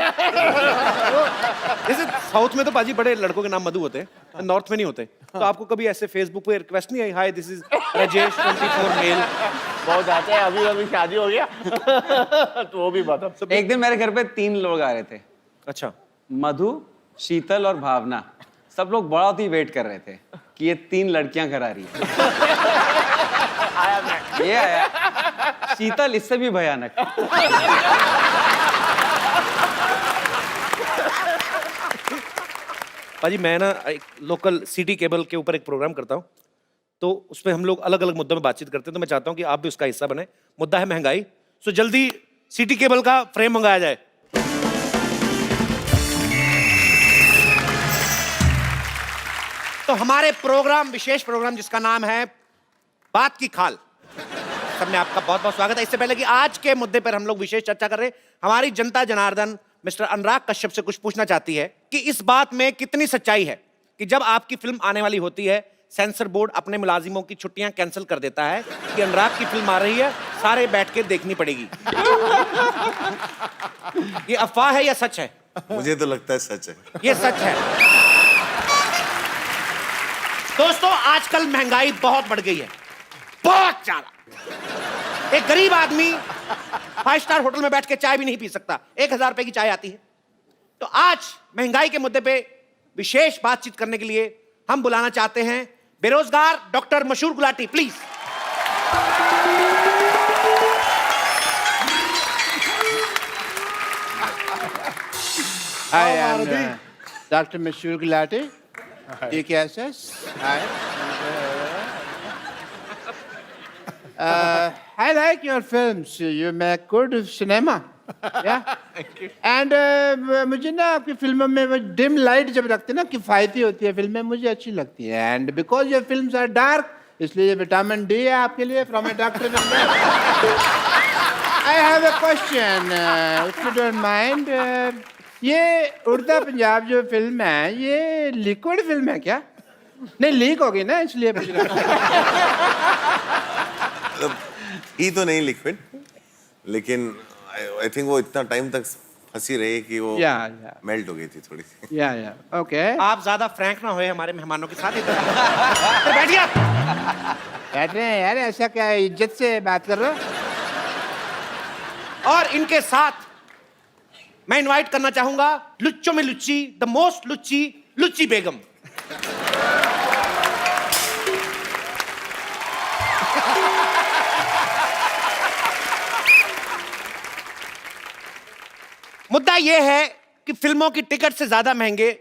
जैसे साउथ में तो बाजी बड़े लड़कों के नाम मधु होते हैं, नॉर्थ में नहीं होते। तो आपको कभी ऐसे फेसबुक पे रिक्वेस्ट नहीं आई, hi this is Rajesh 24 male? बहुत आते हैं, अभी शादी हो गया। तो वो भी बात। एक दिन मेरे घर पे 3 लोग आ रहे थे। अच्छा। मधु, शीतल और भावना। सब लोग बहुत ही वेट कर रहे थे कि ये 3 लड़कियां घर आ रही है। ये आया शीतल, इससे भी भयानक। भाजी मैं ना एक लोकल सिटी केबल के ऊपर एक प्रोग्राम करता हूँ, तो उसमें हम लोग अलग अलग मुद्दों में बातचीत करते हैं। तो मैं चाहता हूँ कि आप भी उसका हिस्सा बने। मुद्दा है महंगाई। सो जल्दी सिटी केबल का फ्रेम मंगाया जाए। तो हमारे प्रोग्राम, विशेष प्रोग्राम जिसका नाम है बात की खाल, सब में आपका बहुत बहुत स्वागत है। इससे पहले कि आज के मुद्दे पर हम लोग विशेष चर्चा कर रहे हैं, हमारी जनता जनार्दन मिस्टर अनुराग कश्यप से कुछ पूछना चाहती है कि इस बात में कितनी सच्चाई है कि जब आपकी फिल्म आने वाली होती है, सेंसर बोर्ड अपने मुलाजिमों की छुट्टियां कैंसिल कर देता है कि अनुराग की फिल्म आ रही है, सारे बैठ के देखनी पड़ेगी। ये अफवाह है या सच है? मुझे तो लगता है सच है। ये सच है। तो दोस्तों आजकल महंगाई बहुत बढ़ गई है, बहुत ज्यादा। एक गरीब आदमी 5 स्टार होटल में बैठ के चाय भी नहीं पी सकता, 1000 रुपए की चाय आती है। तो आज महंगाई के मुद्दे पे विशेष बातचीत करने के लिए हम बुलाना चाहते हैं बेरोजगार डॉक्टर मशहूर Gulati, please. Hi, I'm Dr. Mashur Gulati, DKSS. Hi. I like your films. You make good cinema. Yeah. And मुझे ना आपकी फिल्मों में वो डिम लाइट जब रखते हैं ना, किफायती होती है फिल्में, मुझे अच्छी लगती है। And because your films are dark, इसलिए ये विटामिन डी है आपके लिए from a doctor. I have a question if you don't mind. ये उड़ता पंजाब जो फिल्म है, ये लिक्विड फिल्म है क्या? नहीं, लीक होगी ना, इसलिए पूछ रहा हूं। ही तो नहीं लिक्विड, लेकिन आई थिंक वो इतना टाइम तक फंसी रही कि वो मेल्ट हो गई थी थोड़ी सी। या ओके। आप ज्यादा फ्रैंक ना होए हमारे मेहमानों के साथ। इधर बैठिए आप। बैठ रहे हैं यार, ऐसा क्या इज्जत से बात कर रहे हो? और इनके साथ मैं इनवाइट करना चाहूंगा लुच्चों में लुच्ची, द मोस्ट लुच्ची, लुच्ची बेगम। मुद्दा यह है कि फिल्मों की टिकट से ज्यादा महंगे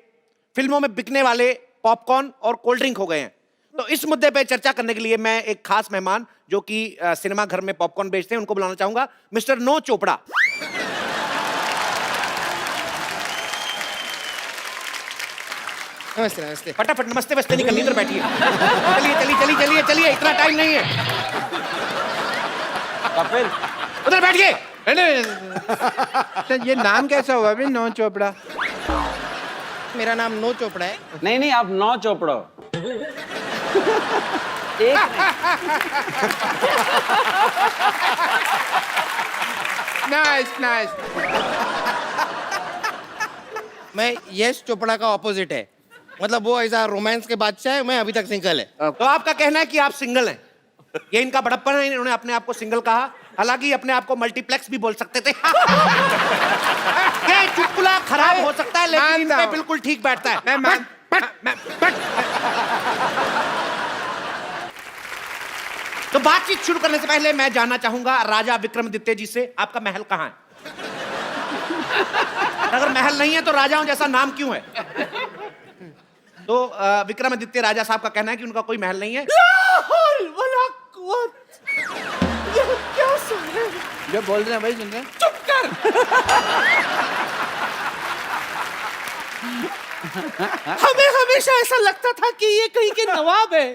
फिल्मों में बिकने वाले पॉपकॉर्न और कोल्ड ड्रिंक हो गए हैं। तो इस मुद्दे पे चर्चा करने के लिए मैं एक खास मेहमान जो कि सिनेमा घर में पॉपकॉर्न बेचते हैं, उनको बुलाना चाहूंगा, मिस्टर नो चोपड़ा। नमस्ते नमस्ते। फटाफट नमस्ते वस्ते नहीं करनी, इधर बैठिए। चलिए चलिए चलिए चलिए चलिए, इतना टाइम नहीं है। कपिल, उधर बैठिए। तो ये नाम कैसा हुआ अभी, नो चोपड़ा? मेरा नाम नो चोपड़ा है। नहीं नहीं, आप 9 चोपड़ो। एक नाइस नाइस। मैं यश चोपड़ा का ऑपोजिट है, मतलब वो ऐसा रोमांस के बादशाह है, मैं अभी तक सिंगल है। तो आपका कहना है कि आप सिंगल हैं, ये इनका बड़प्पन है, इन्होंने अपने आप को सिंगल कहा, हालांकि अपने आप को मल्टीप्लेक्स भी बोल सकते थे। ये चुटकुला खराब हो सकता है लेकिन इन पे बिल्कुल ठीक बैठता है। तो बातचीत शुरू करने से पहले मैं जानना चाहूंगा राजा विक्रमादित्य जी से, आपका महल कहाँ है? अगर महल नहीं है तो राजाओं जैसा नाम क्यों है? तो विक्रमादित्य राजा साहब का कहना है कि उनका कोई महल नहीं है। ये क्या सुन रहे हैं? जो बोल रहे हैं भाई सुन रहे हैं। चुप कर। हमें हमेशा ऐसा लगता था कि ये कहीं के नवाब है,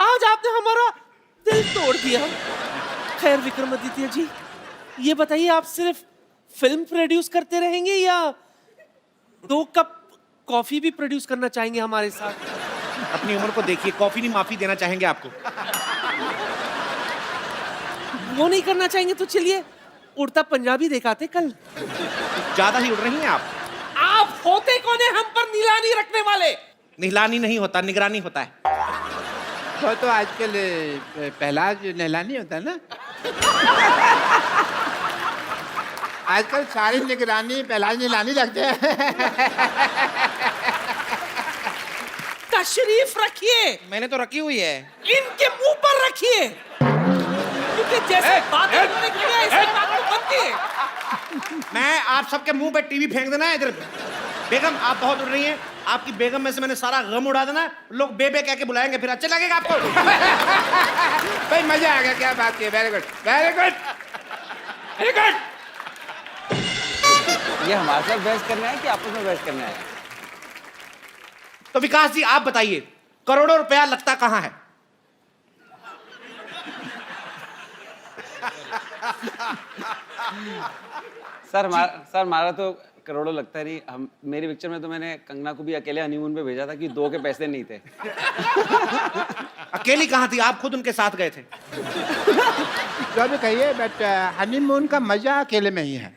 आज आपने हमारा दिल तोड़ दिया। खैर विक्रमादित्य जी, ये बताइए आप सिर्फ फिल्म प्रोड्यूस करते रहेंगे या 2 कप कॉफी भी प्रोड्यूस करना चाहेंगे हमारे साथ? अपनी उम्र को देखिए, कॉफी नहीं माफी देना चाहेंगे आपको। वो नहीं करना चाहेंगे तो चलिए उड़ता पंजाबी दिखाते कल। ज्यादा ही उड़ रही हैं आप होते कौन है हम पर निगरानी रखने वाले? निगरानी नहीं होता, निगरानी होता है। तो आजकल पहला जो नहलानी होता है ना, आजकल सारी निगरानी पहला नहलानी लगते हैं। तशरीफ रखिए। मैंने तो रखी हुई है। इनके मुंह पर रखिए, क्योंकि जैसे बातें उन्होंने की है ऐसे बातें बनती है। मैं आप सबके मुंह पे टीवी फेंक देना है। इधर बेगम आप बहुत उड़ रही हैं, आपकी बेगम में से मैंने सारा गम उड़ा देना, लोग बेबे कह के बुलाएंगे, फिर अच्छा लगेगा आपको। भाई मजा आ गया, क्या बात की, very good very good very good. ये हमारे साथ बहस करना है कि आपस में बहस करना है? तो विकास जी आप बताइए, करोड़ों रुपया लगता कहां है? सर हमारा तो करोड़ों लगता नहीं। हम मेरी पिक्चर में तो मैंने कंगना को भी अकेले हनीमून पे भेजा था कि 2 के पैसे नहीं थे। अकेली कहां थी, आप खुद उनके साथ गए थे। जो भी कहिए, बट हनीमून का मजा अकेले में ही है।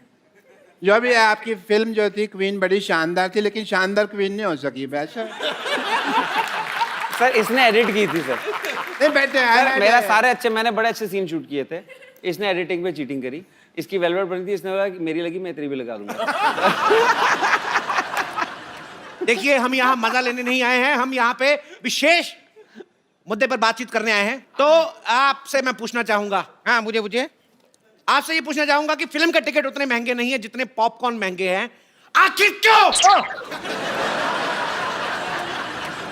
जो भी आपकी फिल्म जो थी क्वीन बड़ी शानदार थी, लेकिन शानदार क्वीन नहीं हो सकी। वैसे सर इसने एडिट की थी सर। नहीं बेटे सर मेरा सारे अच्छे, मैंने बड़े अच्छे सीन शूट किए थे, इसने एडिटिंग पे चीटिंग करी। इसकी वेलवेट बनी थी, इसने बोला कि मेरी लगी मैं तेरी भी लगा दूंगा। देखिए हम यहाँ मजा लेने नहीं आए हैं, हम यहाँ पे विशेष मुद्दे पर बातचीत करने आए हैं। तो आपसे मैं पूछना चाहूंगा, हाँ मुझे आपसे ये पूछना चाहूंगा कि फिल्म के टिकट उतने महंगे नहीं है जितने पॉपकॉर्न महंगे हैं, आखिर क्यों?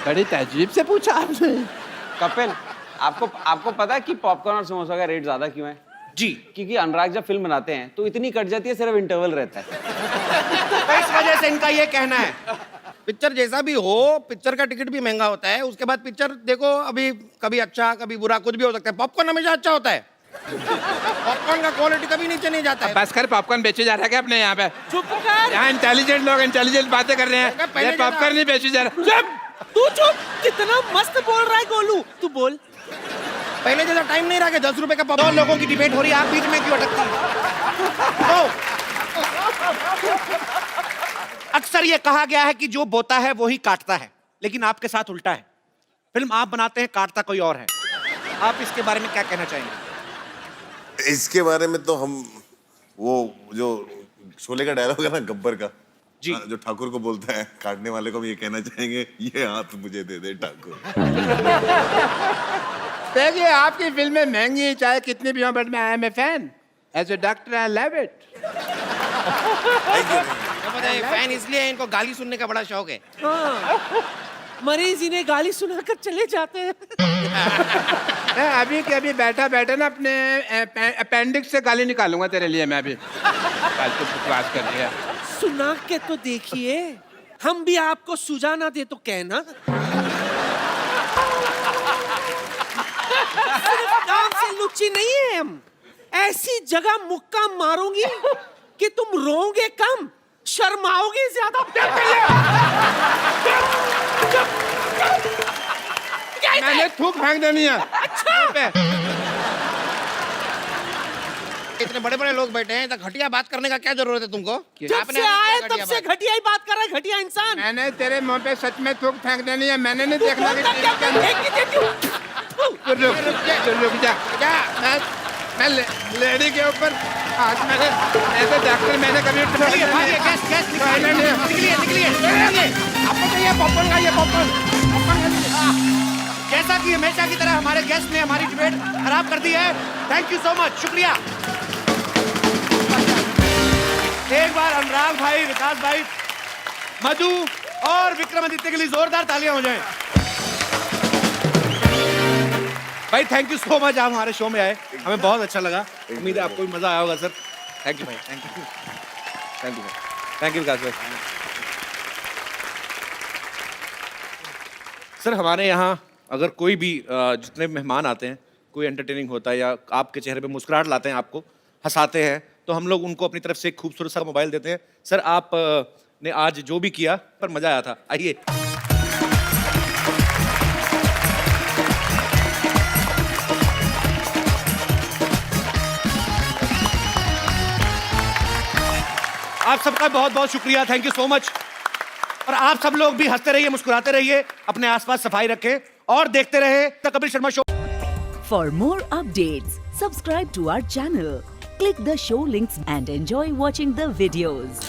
बड़ी तहजीब से पूछा आपने। कपिल, आपको पता है कि पॉपकॉर्न और समोसा का रेट ज्यादा क्यों है? जी, क्योंकि अनुराग जब फिल्म बनाते हैं तो इतनी कट जाती है, सिर्फ इंटरवल रहता है। तो इस वजह से इनका ये कहना है। पिक्चर जैसा भी हो, पिक्चर का टिकट भी महंगा होता है, उसके बाद पिक्चर देखो, अभी कभी अच्छा कभी बुरा कुछ भी हो सकता है। पॉपकॉर्न हमेशा अच्छा होता है, पॉपकॉर्न का क्वालिटी कभी नीचे नहीं जाता है। बस कर, पॉपकॉर्न बेचे जा रहा है क्या अपने यहाँ पे? चुप कर। यहाँ इंटेलिजेंट लोग इंटेलिजेंट बातें कर रहे हैं, ये पॉपकॉर्न नहीं बेचे जा रहा। चुप, तू चुप। कितना मस्त बोल रहा है गोलू, तू बोल। पहले जैसा टाइम नहीं रहा कि 10 रुपए का दो पॉपकॉर्न। लोगों की डिबेट हो रही है, आप बीच में क्यों अटकती हैं? तो अक्सर ये कहा गया है कि जो बोता है वो ही काटता है, लेकिन आपके साथ उल्टा है। फिल्म आप बनाते हैं, काटता कोई और है। आप इसके बारे में क्या कहना चाहेंगे? इसके बारे में तो हम वो जो शोले का डायलॉग है ना गब्बर का जी, जो ठाकुर को बोलता है काटने वाले को हम ये कहना चाहेंगे, ये हाथ मुझे दे दे ठाकुर। देखिए आपकी फिल्में महंगी चाहे कितनी भी हो, बट मैं I am a fan. As a doctor I love it. Fan इसलिए इनको गाली सुनने का बड़ा शौक है। हाँ, मरीज इन्हें गाली सुनाकर चले जाते हैं। मैं अभी के अभी बैठा बैठा ना अपने अपेंडिक्स से गाली निकालूंगा तेरे लिए। मैं अभी फालतू बकवास कर दिया। सुना के तो देखिए, हम भी आपको सुझा ना दे तो कहना। सिर्फ काम से लुच्ची नहीं है हम, ऐसी जगह मुक्का मारूंगी कि तुम रोओगे कम, शर्माओगे ज्यादा। मैंने थूक फेंक देनी है। अच्छा, इतने बड़े बड़े लोग बैठे हैं, तो घटिया बात करने का क्या जरूरत है तुमको? जब से आए तब से घटिया ही बात कर रहा है, घटिया इंसान। मैंने तेरे मुंह पे सच में थूक फेंक देनी है। मैंने नहीं देखना कि रुक जा। मैं लेडी के ऊपर हाथ मैंने ऐसे डॉक्टर मैंने कभी निकलिए। आपको चाहिए पॉपकॉर्न का, ये पॉपकॉर्न। जैसा कि हमेशा की तरह हमारे गेस्ट ने हमारी डिबेट खराब कर दी है। थैंक यू सो मच, शुक्रिया। एक बार अनुराग भाई, विकास भाई, मधु और विक्रमादित्य के लिए जोरदार तालियां हो जाएं। भाई थैंक यू सो मच, आप हमारे शो में आए, हमें बहुत अच्छा लगा। उम्मीद है आपको भी मजा आया होगा सर। थैंक यू भाई, thank you, thank you, thank you Vikas भाई। सर हमारे यहाँ अगर कोई भी जितने मेहमान आते हैं, कोई एंटरटेनिंग होता है या आपके चेहरे पे मुस्कुराहट लाते हैं, आपको हंसाते हैं, तो हम लोग उनको अपनी तरफ से एक खूबसूरत सा मोबाइल देते हैं। सर आप ने आज जो भी किया पर मजा आया था, आइए। आप सबका बहुत बहुत शुक्रिया, थैंक यू सो मच। और आप सब लोग भी हंसते रहिए, मुस्कुराते रहिए, अपने आसपास सफाई रखें और देखते रहे the Kapil Sharma show. For more updates, subscribe to our channel, click the show links and enjoy watching the videos.